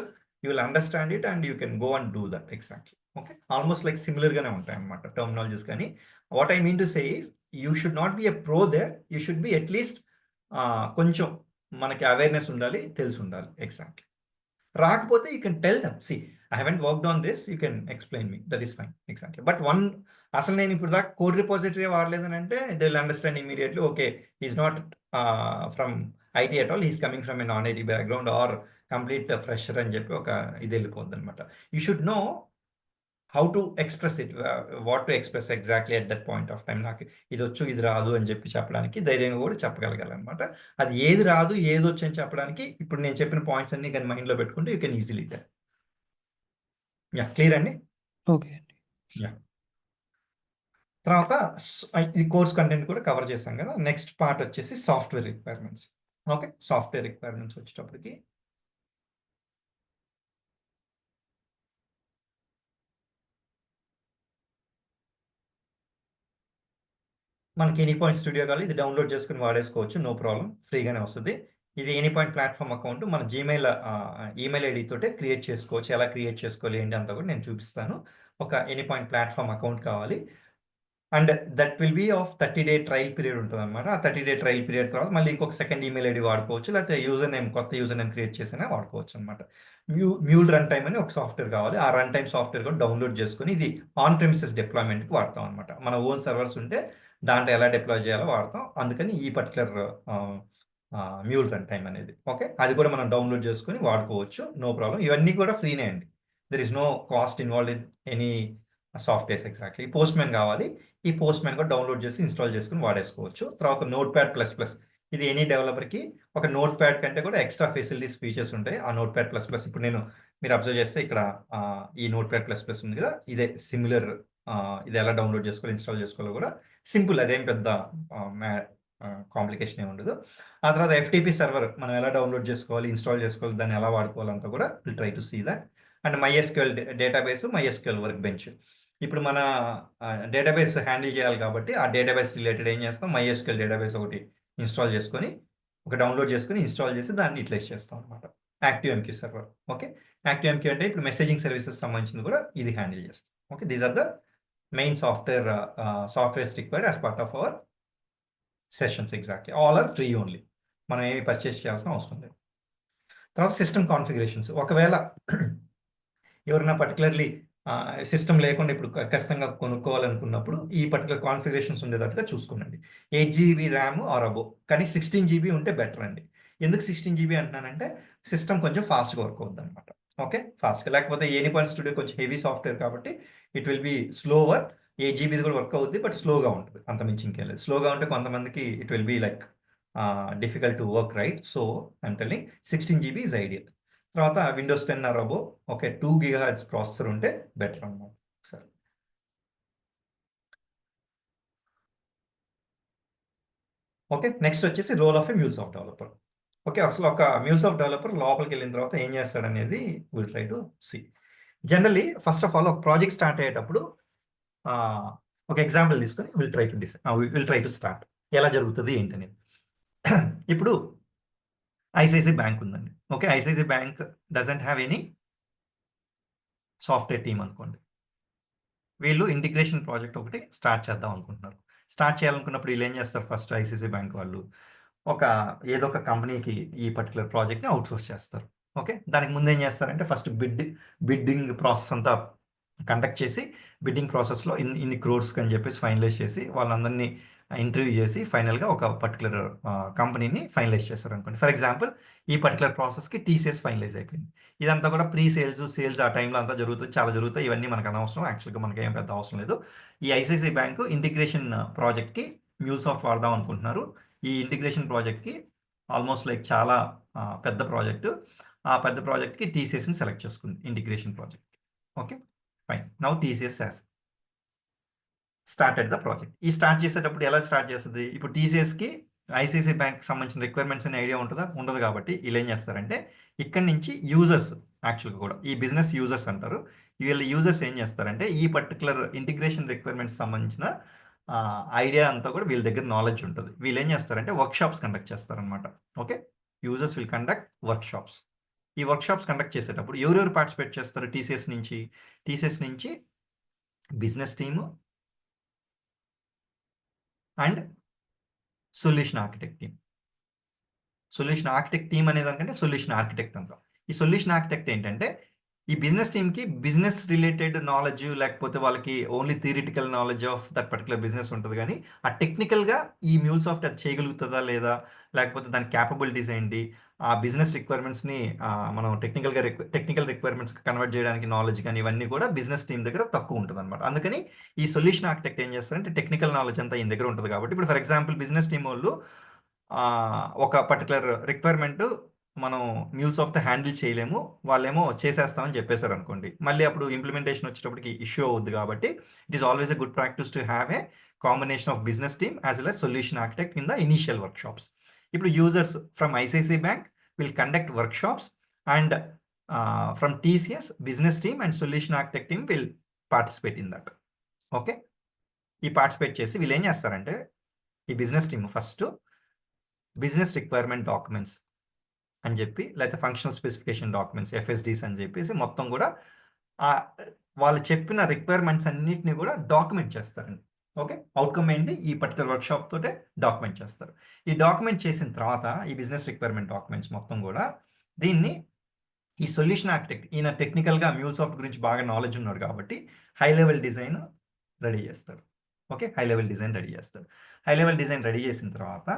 you will understand it and you can go and do that exactly. Okay. Almost like similar గానే ఉంటాయన్నమాట టెర్మినాలజీస్ కానీ. What I mean to say is you should not be a pro there. You should be at least కొంచెం మనకి awareness ఉండాలి. తెలిసుండాలి. Exactly. రాకపోతే you can tell them. See I haven't worked on this. You can explain me. That is fine. Exactly. But అసలు నేను ఇప్పుడు దాకా code repository వాడలేదని అంటే they will understand immediately. Okay. He is not from IT at all. He is coming from a non IT background or complete fresher అని చెప్పి ఒక ఇది వెళ్ళిపోద్దనమాట. You should know how to express it. What to express exactly at that point of time. నాకు ఇదొచ్చు, ఇది రాదు అని చెప్పి చెప్పడానికి ధైర్యంగా కూడా చెప్పగలగాలనమాట. అది ఏది రాదు, ఏదొచ్చు అని చెప్పడానికి ఇప్పుడు నేను చెప్పిన పాయింట్స్ అన్నీ గాని మైండ్‌లో పెట్టుకుంటే you can easily tell. Yeah! Clear అండి? ఓకే. యాహ్! తర్వాత ఈ కోర్స్ కంటెంట్ కూడా కవర్ చేశాం కదా! నెక్స్ట్ పార్ట్ వచ్చేసి software requirements. Okay. Software requirements వచ్చేటప్పటికి మనకి ఎనీపాయింట్ స్టూడియో కావాలి. ఇది డౌన్‌లోడ్ చేసుకొని వాడేసుకోవచ్చు. No problem. ఫ్రీగానే వస్తది. ఇది ఎనీపాయింట్ ప్లాట్‌ఫార్మ్ అకౌంట్ మన జీమెయిల్ ఈమెయిల్ ఐడీ తోటే క్రియేట్ చేసుకోవచ్చు. ఎలా క్రియేట్ చేసుకోవాలి ఏంటి అంతా కూడా నేను చూపిస్తాను. ఒక ఎనీపాయింట్ ప్లాట్‌ఫార్మ్ అకౌంట్ కావాలి. And that will be of 30 day trial period ఉంటదనమాట. ఆ 30 డే ట్రయల్ పీరియడ్ తర్వాత మళ్ళీ ఇంకొక సెకండ్ ఈమెయిల్ ఐడీ వాడుకోవచ్చు. లేకపోతే కొత్త యూజర్ నేమ్ క్రియేట్ చేసైనా వాడుకోవచ్చనమాట. మ్యూల్ రన్ టైమ్ అని ఒక సాఫ్ట్‌వేర్ కావాలి. ఆ రన్ టైమ్ సాఫ్ట్‌వేర్ కూడా డౌన్‌లోడ్ చేసుకొని ఇది ఆన్ ప్రెమిసెస్ డిప్లాయ్‌మెంట్‌కి వాడతాం అనమాట. మన ఓన్ సర్వర్స్ ఉంటే దాంట్లో ఎలా డిప్లాయ్ చేయాలో వాడతాం. అందుకని ఈ particular ah, mule run time అనేది. ఓకే. అది కూడా మనం డౌన్‌లోడ్ చేసుకొని వాడుకోవచ్చు. No problem. ఇవన్నీ కూడా ఫ్రీనే అండి. There is no cost involved in any softwares exactly. Postman కావాలి. ఈ పోస్ట్‌మ్యాన్ కూడా డౌన్‌లోడ్ చేసి ఇన్‌స్టాల్ చేసుకొని వాడేసుకోవచ్చు. తర్వాత నోట్‌ప్యాడ్ ప్లస్ ప్లస్. ఇది ఎనీ డెవలపర్‌కి ఒక నోట్‌ప్యాడ్ కంటే కూడా ఎక్స్‌ట్రా ఫెసిలిటీస్, ఫీచర్స్ ఉంటాయి. ఆ నోట్‌ప్యాడ్ ప్లస్ ప్లస్ ఇప్పుడు మీరు అబ్జర్వ్ చేస్తే ఇక్కడ ఈ నోట్‌ప్యాడ్ ప్లస్ ప్లస్ ఉంది కదా! ఇదే సిమిలర్. ఇది ఎలా డౌన్‌లోడ్ చేసుకోవాలో, ఇన్‌స్టాల్ చేసుకోవాలో కూడా సింపుల్. అదేం పెద్ద కాంప్లికేషన్ ఏమి ఉండదు. ఆ తర్వాత ఎఫ్‌టిపి సర్వర్ మనం ఎలా డౌన్‌లోడ్ చేసుకోవాలి, ఇన్‌స్టాల్ చేసుకోవాలి, దాన్ని ఎలా వాడుకోవాలి అంతా కూడా will try to see that. And MySQL database, MySQL workbench. ఇప్పుడు మన డేటాబేస్ హ్యాండిల్ చేయాలి కాబట్టి ఆ డేటాబేస్ రిలేటెడ్ ఏం చేస్తాం? మైఎస్‌క్యూఎల్ డేటాబేస్ ఒకటి ఇన్‌స్టాల్ చేసుకొని, డౌన్‌లోడ్ చేసుకొని, ఇన్‌స్టాల్ చేసి దాన్ని యుటిలైజ్ చేస్తాం అనమాట. యాక్టివ్ఎంక్యూ సర్వర్. ఓకే. యాక్టివ్ఎంక్యూ అంటే ఇప్పుడు మెసేజింగ్ సర్వీసెస్ సంబంధించింది కూడా ఇది హ్యాండిల్ చేస్తాం. Okay. These are the main softwares required as part of our sessions exactly. All are free only. మనం ఏమి పర్చేజ్ చేయాల్సిన అవసరం లేదు. తర్వాత సిస్టమ్ కాన్ఫిగరేషన్స్. ఒకవేళ ఎవరైనా పర్టిక్యులర్‌లీ సిస్టమ్ లేకుండా ఇప్పుడు ఖచ్చితంగా కొనుక్కోవాలనుకున్నప్పుడు ఈ పర్టిక్యులర్ కాన్ఫిగరేషన్స్ ఉండేటట్టుగా చూసుకోండి. 8 జీబీ ర్యామ్ ఆర్ అబోవ్. కానీ 16 జీబీ ఉంటే బెటర్ అండి. ఎందుకు 16 జీబీ అంటున్నానంటే సిస్టమ్ కొంచెం ఫాస్ట్‌గా వర్క్ అవుద్దనమాట. ఓకే. ఫాస్ట్‌గా. లేకపోతే ఎనీపాయింట్ స్టూడియో కొంచెం హెవీ సాఫ్ట్‌వేర్ కాబట్టి ఇట్ విల్ బి స్లోవర్. 8 జీబీది కూడా వర్క్ అవుద్ది. బట్ స్లోగా ఉంటది. అంతకుమించి ఇంకేం లేదు. స్లోగా ఉంటే కొంతమందికి it will be like difficult to work right. So I'm telling 16 GB is ideal. తర్వాత Windows 10 or above. Okay. 2 gigahertz processor ఉంటే బెటర్ అనమాట. సరే. ఓకే. నెక్స్ట్ వచ్చేసి role of a MuleSoft developer. Okay. అసలు ఒక మ్యూల్సాఫ్ట్ డెవలపర్ లోపలికెళ్ళిన తర్వాత ఏం చేస్తాడనేది will try to see. Generally first of all ఒక ప్రాజెక్ట్ స్టార్ట్ అయ్యేటప్పుడు ఆహ్, ఒక ఎగ్జాంపుల్ తీసుకొని విల్ ట్రై టు స్టార్ట్. ఎలా జరుగుతది ఏంటనేది. ఇప్పుడు ఐసీఐసీఐ బ్యాంక్ ఉందండి. Okay. ICICI bank doesn't have any software team అనుకోండి. వీళ్ళు ఇంటిగ్రేషన్ ప్రాజెక్ట్ ఒకటి స్టార్ట్ చేద్దాం అనుకుంటున్నారు. స్టార్ట్ చేయాలనుకున్నప్పుడు వీళ్ళేం చేస్తారు ఫస్ట్ ఐసీఐసీఐ బ్యాంక్ వాళ్ళు, ఒక ఏదో ఒక కంపెనీకి ఈ పర్టిక్యులర్ ప్రాజెక్ట్‌ని ఔట్‌సోర్స్ చేస్తారు. ఓకే. దానికి ముందేం చేస్తారంటే ఫస్ట్ బిడ్డింగ్ ప్రాసెస్ అంతా కండక్ట్ చేసి, బిడ్డింగ్ ప్రాసెస్‌లో ఇన్ని క్రోర్స్‌కి అని చెప్పేసి ఫైనలైజ్ చేసి, వాళ్ళందరినీ ఇంటర్వ్యూ చేసి ఫైనల్‌గా ఒక పర్టిక్యులర్ కంపెనీని ఫైనలైజ్ చేస్తారనుకోండి. ఫర్ ఎగ్జాంపుల్ ఈ పర్టిక్యులర్ ప్రాసెస్‌కి టీసీఎస్ ఫైనలైజ్ అయిపోయింది. ఇదంతా కూడా ప్రీ సేల్స్, సేల్స్ ఆ టైంలో అంతా జరుగుతుంది. చాలా జరుగుతాయి. ఇవన్నీ మనకు అనవసరం. యాక్చువల్‌గా మనకేం పెద్ద అవసరం లేదు. ఈ ఐసీఐసీఐ బ్యాంకు ఇంటిగ్రేషన్ ప్రాజెక్ట్‌కి మ్యూల్సాఫ్ట్ వాడదాం అనుకుంటున్నారు. ఈ ఇంటిగ్రేషన్ ప్రాజెక్ట్‌కి ఆల్మోస్ట్ లైక్ చాలా పెద్ద ప్రాజెక్టు. ఆ పెద్ద ప్రాజెక్ట్‌కి టీసీఎస్‌ని సెలెక్ట్ చేసుకుంది integration project. Okay. Fine. Now TCS has started the project. ఈ స్టార్ట్ చేసేటప్పుడు ఎలా స్టార్ట్ చేస్తది? ఇప్పుడు టీసీఎస్‌కి ఐసీఐసీఐ బ్యాంక్‌కి సంబంధించిన రిక్వైర్మెంట్స్ అనే ఐడియా ఉంటదా? ఉండదు కాబట్టి ఈళ్ళేం చేస్తారంటే ఇక్కడి నుంచి యూజర్స్ యాక్చువల్‌గా కూడా ఈ బిజినెస్ యూజర్స్ అంటారు. వీళ్ళ యూజర్స్ ఏం చేస్తారంటే ఈ పర్టిక్యులర్ ఇంటిగ్రేషన్ రిక్వైర్మెంట్స్ సంబంధించిన ఐడియా అంతా కూడా వీళ్ళ దగ్గర నాలెడ్జ్ ఉంటది. వీళ్ళేం చేస్తారంటే వర్క్‌షాప్స్ కండక్ట్ చేస్తారనమాట. Okay. Users will conduct workshops. ఈ వర్క్‌షాప్స్ కండక్ట్ చేసేటప్పుడు ఎవరెవరు పార్టిసిపేట్ చేస్తారు టీసీఎస్ నుంచి? టీసీఎస్ నుంచి business team and solution architect team. Solution architect team అనే దానికంటే సొల్యూషన్ ఆర్కిటెక్ట్ అంటాం. ఈ సొల్యూషన్ ఆర్కిటెక్ట్ ఏంటంటే ఈ బిజినెస్ టీమ్‌కి బిజినెస్ రిలేటెడ్ నాలెడ్జ్ లేకపోతే వాళ్ళకి only theoretical knowledge of that particular business ఉంటది గానీ, ఆ టెక్నికల్‌గా ఈ మ్యూల్సాఫ్ట్ అది చేయగలుగుతదా లేదా? లేకపోతే దాని క్యాపబిలిటీస్ ఏంటి? ఆ బిజినెస్ రిక్వైర్మెంట్స్‌ని మనం టెక్నికల్ రిక్వైర్మెంట్స్‌కి కన్వర్ట్ చేయడానికి నాలెడ్జ్ గాని ఇవన్నీ కూడా బిజినెస్ టీమ్ దగ్గర తక్కువ ఉంటదనమాట. అందుకని ఈ సొల్యూషన్ ఆర్కిటెక్ట్ ఏం చేస్తారంటే టెక్నికల్ నాలెడ్జ్ అంతా ఈయన దగ్గర ఉంటది కాబట్టి ఇప్పుడు ఫర్ ఎగ్జాంపుల్ బిజినెస్ టీమ్ వోళ్ళు ఒక పర్టిక్యులర్ రిక్వైర్మెంట్ మనం మ్యూల్సాఫ్ట్ హ్యాండిల్ చేయలేము. వాళ్ళేమో చేసేస్తామని చెప్పేసారనుకోండి. మళ్ళీ అప్పుడు ఇంప్లిమెంటేషన్ వచ్చేటప్పటికి ఇష్యూ అవుద్ది కాబట్టి it is always a good practice to have a combination of business team as well as solution architect in the initial workshops. ఇప్పుడు users from ICICI bank will conduct workshops and from TCS business team and solution architect team will participate in that. Okay. ఈ participate చేసి వీళ్ళేం చేస్తారంటే ఈ business team first business requirement documents అని చెప్పి లేకపోతే functional specification documents ఎఫ్ఎస్డీస్ అని చెప్పేసి మొత్తం కూడా ఆహ్, వాళ్ళు చెప్పిన రిక్వైర్మెంట్స్ అన్నిటిని కూడా డాక్యుమెంట్ చేస్తారండి. ఓకే. ఔట్‌కమ్ ఏంటి? ఈ పర్టిక్యులర్ వర్క్‌షాప్ తోటే డాక్యుమెంట్ చేస్తారు. ఈ డాక్యుమెంట్ చేసిన తర్వాత ఈ బిజినెస్ రిక్వైర్మెంట్ డాక్యుమెంట్స్ మొత్తం కూడా దీన్ని ఈ సొల్యూషన్ ఆర్కిటెక్ట్ ఈయన టెక్నికల్‌గా మ్యూల్సాఫ్ట్ గురించి బాగా నాలెడ్జ్ ఉన్నాడు కాబట్టి హై లెవెల్ డిజైన్ రెడీ చేస్తాడు. Okay. High level design ready చేస్తాడు. హై లెవెల్ డిజైన్ రెడీ చేసిన తర్వాత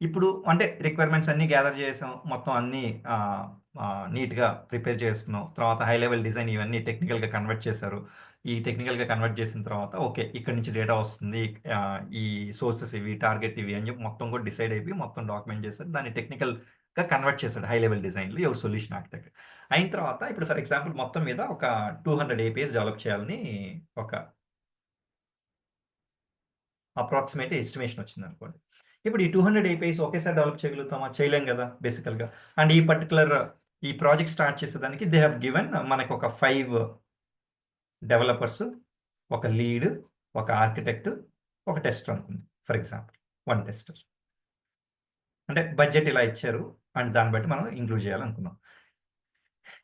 ఇప్పుడు అంటే రిక్వైర్మెంట్స్ అన్నీ గ్యాదర్ చేసాం. మొత్తం అన్నీ నీట్‌గా ప్రిపేర్ చేసుకున్నాం. తర్వాత హై లెవెల్ డిజైన్ ఇవన్నీ టెక్నికల్‌గా కన్వర్ట్ చేశారు. ఈ టెక్నికల్‌గా కన్వర్ట్ చేసిన తర్వాత ఓకే. ఇక్కడి నుంచి డేటా వస్తుంది. ఈ సోర్సెస్ ఇవి, టార్గెట్ ఇవి అని చెప్పి మొత్తం కూడా డిసైడ్ అయిపోయి మొత్తం డాక్యుమెంట్ చేశారు. దాన్ని టెక్నికల్‌గా కన్వర్ట్ చేశాడు హై లెవెల్ డిజైన్‌లో ఎవరు సొల్యూషన్ ఆర్కిటెక్ట్. అయిన తర్వాత ఇప్పుడు ఫర్ ఎగ్జాంపుల్ మొత్తం మీద ఒక 200 ఏపీఎస్ డెవలప్ చేయాలని ఒక అప్రాక్సిమేట్ ఎస్టిమేషన్ వచ్చిందనుకోండి. ఇప్పుడు ఈ 200 ఏపీఐస్ ఒకేసారి డెవలప్ చేయగలుగుతామా? చేయలేం గదా! బేసికల్‌గా. అండ్ ఈ పర్టిక్యులర్ ఈ ప్రాజెక్ట్ స్టార్ట్ చేసేదానికి దే హావ్ గివెన్ మనకొక 5 డెవలపర్స్, ఒక లీడ్, ఒక ఆర్కిటెక్ట్, ఒక టెస్టర్ అనుకుందాం. For example 1 tester. అంటే బడ్జెట్ ఇలా ఇచ్చారు. అండ్ దాన్ని బట్టి మనం ఇంక్లూడ్ చేయాలనుకున్నాం.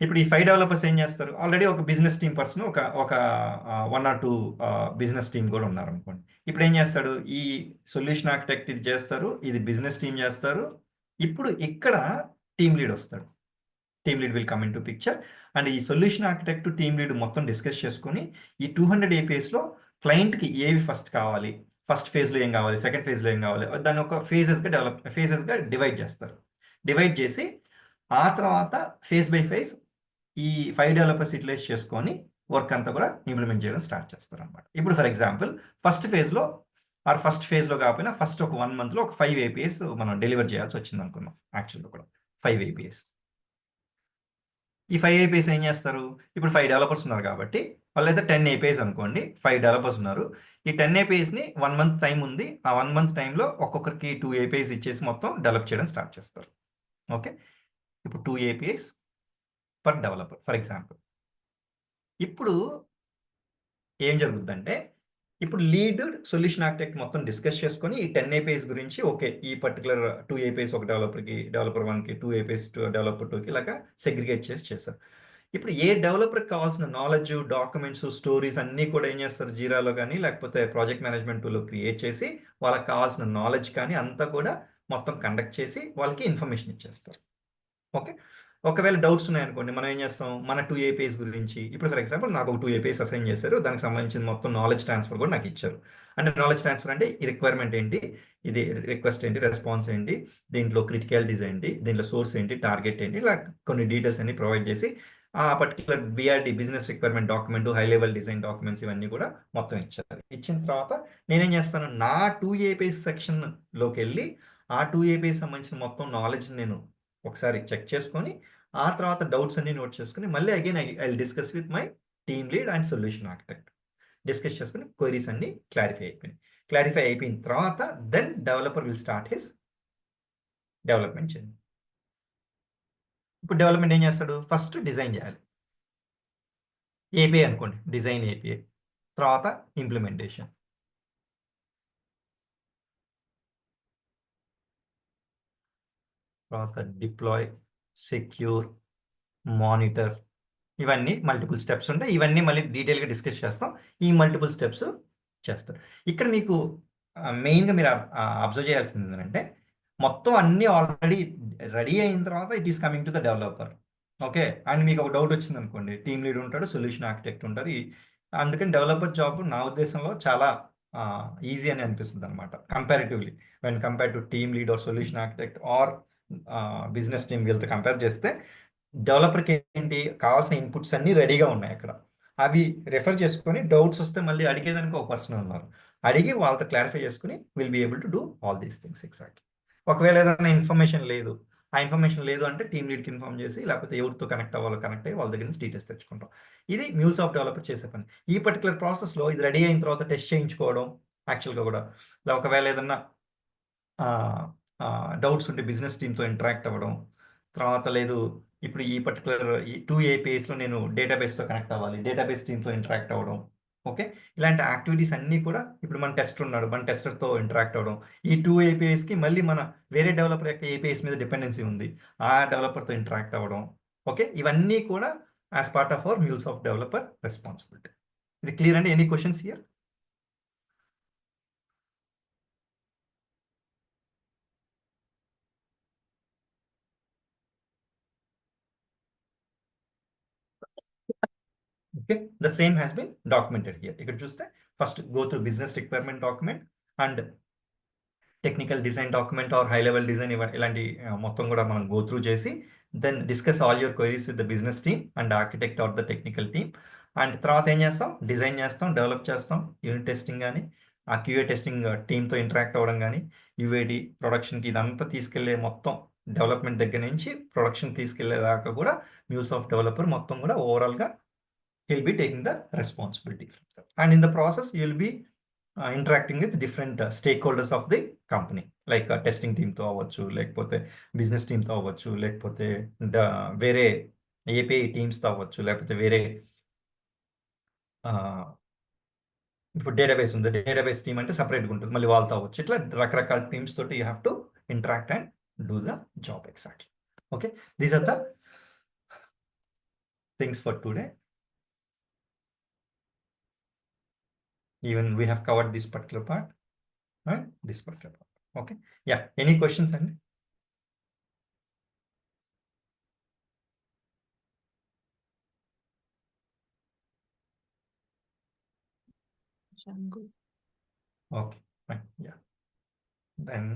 ఇప్పుడు ఈ 5 డెవలపర్స్ ఏం చేస్తారు? ఆల్రెడీ ఒక బిజినెస్ టీమ్ పర్సన్ ఒక ఒక 1 ఆర్ 2 బిజినెస్ టీమ్ కూడా ఉన్నారనుకోండి. ఇప్పుడేం చేస్తాడు? ఈ సొల్యూషన్ ఆర్కిటెక్ట్ ఇది చేస్తారు. ఇది బిజినెస్ టీమ్ చేస్తారు. ఇప్పుడు ఇక్కడ టీమ్ లీడ్ వస్తాడు. Team lead will come into picture. And ఈ సొల్యూషన్ ఆర్కిటెక్ట్, టీమ్ లీడ్ మొత్తం డిస్కస్ చేసుకొని ఈ 200 ఏపీఎస్‌లో క్లయింట్‌కి ఏవి ఫస్ట్ కావాలి? ఫస్ట్ ఫేజ్‌లో ఏం కావాలి? సెకండ్ ఫేజ్‌లో ఏం కావాలి? దాన్ని ఒక ఫేజెస్‌గా డివైడ్ చేస్తారు. డివైడ్ చేసి ఆ తర్వాత ఫేజ్ బై ఫేజ్ ఈ 5 డెవలపర్స్ యుటిలైజ్ చేసుకొని వర్క్ అంతా కూడా ఇంప్లిమెంట్ చేయడం స్టార్ట్ చేస్తారనమాట. ఇప్పుడు ఫర్ ఎగ్జాంపుల్ ఫస్ట్ ఫేజ్‌లో కాకపోయినా ఫస్ట్ ఒక 1 మంత్‌లో ఒక 5 ఏపీఎస్ మనం డెలివర్ చేయాల్సి వచ్చిందనుకుందాం. యాక్చువల్‌గా కూడా 5 ఏపీఎస్. ఈ 5 ఏపీఎస్ ఏం చేస్తారు? ఇప్పుడు 5 డెవలపర్స్ ఉన్నారు కాబట్టి వాళ్ళైతే 10 ఏపీఎస్ అనుకోండి. 5 డెవలపర్స్ ఉన్నారు. ఈ 10 ఏపీఎస్‌ని 1 మంత్ టైమ్ ఉంది. ఆ 1 మంత్ టైమ్‌లో ఒక్కొక్కరికి 2 ఏపీఎస్ ఇచ్చేసి మొత్తం డెవలప్ చేయడం స్టార్ట్ చేస్తారు. ఓకే. ఇప్పుడు 2 APS per developer for example. ఇప్పుడు ఏం జరుగుద్దంటే, ఇప్పుడు లీడ్ సొల్యూషన్ ఆర్కిటెక్ట్ మొత్తం డిస్కస్ చేసుకొని ఈ 10 ఏపీఐస్ గురించి ఓకే. ఈ పర్టిక్యులర్ 2 ఏపీఐస్ ఒక డెవలపర్‌కి, డెవలపర్ 1కి, 2 ఏపీఐస్ డెవలపర్ 2కి ఇలాగా సెగ్రిగేట్ చేసి చేశారు. ఇప్పుడు ఏ డెవలపర్‌కి కావాల్సిన నాలెడ్జ్, డాక్యుమెంట్స్, స్టోరీస్ అన్నీ కూడా ఏం చేస్తారు జీరాలో గాని, లేకపోతే ప్రాజెక్ట్ మేనేజ్మెంట్ టూల్‌లో క్రియేట్ చేసి, వాళ్ళకి కావాల్సిన నాలెడ్జ్ కానీ అంతా కూడా మొత్తం కండక్ట్ చేసి వాళ్ళకి ఇన్ఫర్మేషన్ ఇచ్చేస్తారు. ఓకే. ఒకవేళ డౌట్స్ ఉన్నాయనుకోండి, మనం ఏం చేస్తాం, మన 2 ఏపీఐస్ గురించి ఇప్పుడు ఫర్ ఎగ్జాంపుల్ నాకు ఒక 2 ఏపీఐస్ అసైన్ చేశారు. దానికి సంబంధించిన మొత్తం నాలెడ్జ్ ట్రాన్స్ఫర్ కూడా నాకు ఇచ్చారు. అంటే నాలెడ్జ్ ట్రాన్స్ఫర్ అంటే ఈ రిక్వైర్మెంట్ ఏంటి, ఇది రిక్వెస్ట్ ఏంటి, రెస్పాన్స్ ఏంటి, దీంట్లో క్రిటికాలిటీస్ ఏంటి, దీంట్లో సోర్స్ ఏంటి, టార్గెట్ ఏంటి, ఇలా కొన్ని డీటెయిల్స్ అన్ని ప్రొవైడ్ చేసి ఆ particular BRD business requirement document, high level design documents ఇవన్నీ కూడా మొత్తం ఇచ్చారు. ఇచ్చిన తర్వాత నేనేం చేస్తాను, నా 2 ఏపీఐస్ సెక్షన్లోకి వెళ్ళి ఆ 2 ఏపీఐ సంబంధించిన మొత్తం నాలెడ్జ్ నేను ఒకసారి చెక్ చేసుకొని ఆ తర్వాత డౌట్స్ అన్ని నోట్ చేసుకుని మళ్ళీ again I discuss with my team lead and solution architect. Discuss చేసుకుని క్వైరీస్ అన్ని క్లారిఫై అయిపోయిన తర్వాత then developer will start his development చేయండి. ఇప్పుడు డెవలప్మెంట్ ఏం చేస్తాడు, ఫస్ట్ డిజైన్ చేయాలి. ఏపీఐ అనుకోండి, డిజైన్ ఏపీఐ, తర్వాత ఇంప్లిమెంటేషన్, తర్వాత డిప్లాయ్, సెక్యూర్, మానిటర్, ఇవన్నీ మల్టిపుల్ స్టెప్స్ ఉంటాయి. ఇవన్నీ మళ్ళీ డీటెయిల్గా డిస్కస్ చేస్తాం. ఈ మల్టిపుల్ స్టెప్స్ చేస్తారు. ఇక్కడ మీకు మెయిన్గా మీరు అబ్జర్వ్ చేయాల్సింది ఏంటంటే మొత్తం అన్నీ ఆల్రెడీ రెడీ అయిన తర్వాత it is coming to the developer. Okay, and మీకు ఒక డౌట్ వచ్చింది అనుకోండి, టీమ్ లీడ్ ఉంటాడు, సొల్యూషన్ ఆర్కిటెక్ట్ ఉంటారు. అందుకని డెవలపర్ జాబ్ నా ఉద్దేశంలో చాలా ఈజీ అని అనిపిస్తుంది అనమాట, comparatively when compare to team lead or solution architect or business team వీళ్ళతో కంపేర్ చేస్తే డెవలపర్కి ఏంటి కావాల్సిన ఇన్పుట్స్ అన్నీ రెడీగా ఉన్నాయి అక్కడ. అవి రెఫర్ చేసుకొని డౌట్స్ వస్తే మళ్ళీ అడిగేదానికి ఒక పర్సన్ ఉన్నారు, అడిగి వాళ్ళతో క్లారిఫై చేసుకుని will be able to do all these things exactly. ఒకవేళ ఏదైనా ఇన్ఫర్మేషన్ లేదు, ఆ ఇన్ఫర్మేషన్ లేదు అంటే టీమ్ లీడ్కి ఇన్ఫార్మ్ చేసి లేకపోతే ఎవరితో కనెక్ట్ అవ్వాలో కనెక్ట్ అయ్యి వాళ్ళ దగ్గర నుంచి డీటెయిల్స్ తెచ్చుకుంటాం. ఇది మ్యూల్సాఫ్ట్ డెవలపర్ చేసే పని. ఈ పర్టికులర్ ప్రాసెస్లో ఇది రెడీ అయిన తర్వాత టెస్ట్ చేయించుకోవడం యాక్చువల్గా కూడా, ఒకవేళ ఏదన్నా డౌట్స్ ఉంటే బిజినెస్ టీమ్తో ఇంటరాక్ట్ అవ్వడం, తర్వాత లేదు ఇప్పుడు ఈ పర్టికులర్ ఈ 2 ఏపీఐస్లో నేను డేటాబేస్తో కనెక్ట్ అవ్వాలి, డేటాబేస్ టీమ్తో ఇంటరాక్ట్ అవ్వడం. ఓకే, ఇలాంటి యాక్టివిటీస్ అన్నీ కూడా ఇప్పుడు మన టెస్టర్ ఉన్నాడు, మన టెస్టర్తో ఇంటరాక్ట్ అవ్వడం. ఈ 2 ఏపీఐస్కి మళ్ళీ మన వేరే డెవలపర్ యొక్క ఏపీఐస్ మీద డిపెండెన్సీ ఉంది, ఆ డెవలపర్తో ఇంటరాక్ట్ అవ్వడం. ఓకే, ఇవన్నీ కూడా as part of our MuleSoft developer responsibility. ఇది క్లియర్ అండి? Any questions here? Okay, the same has been documented here. ఇక్కడ చూస్తే first go through business requirement document and technical design document or high level design, ఇలాంటి మొత్తం కూడా మనం go through చేసి then discuss all your queries with the business team and architect or the technical team. And తర్వాత ఏం చేస్తాం, design చేస్తాం, develop చేస్తాం, యూనిట్ టెస్టింగ్ కానీ ఆ క్యూఏ టెస్టింగ్ టీమ్తో ఇంటరాక్ట్ అవ్వడం కానీ, యూఏడి ప్రొడక్షన్కి ఇదంతా తీసుకెళ్లే మొత్తం డెవలప్మెంట్ దగ్గర నుంచి ప్రొడక్షన్ తీసుకెళ్లేదాకా కూడా మ్యూల్సాఫ్ట్ డెవలపర్ మొత్తం కూడా ఓవరాల్గా he'll be taking the responsibility from that. And in the process, you'll be interacting with different stakeholders of the company, like testing team తో అవ్వచ్చు, లేకపోతే బిజినెస్ టీమ్తో అవ్వచ్చు, లేకపోతే వేరే ఏపీఐ టీమ్స్తో అవ్వచ్చు, లేకపోతే వేరే ఇప్పుడు డేటాబేస్ ఉంది, డేటాబేస్ టీమ్ అంటే సపరేట్గా ఉంటుంది, మళ్ళీ వాళ్ళతో అవ్వచ్చు. ఇట్లా రకరకాల టీమ్స్ తోటి you have to interact and do the job exactly. Okay, these are the things for today. Even we have covered this particular part and this particular part. Okay, yeah, any questions? And okay, fine, yeah, then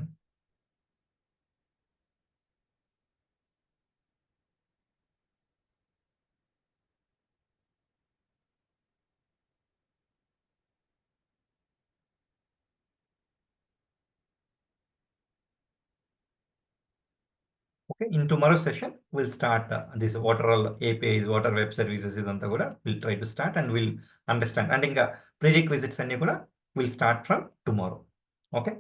okay, in tomorrow's session we'll start this what are all APIs, what are web services, idantha kuda we'll try to start and we'll understand, and inga prerequisites anni kuda we'll start from tomorrow. Okay.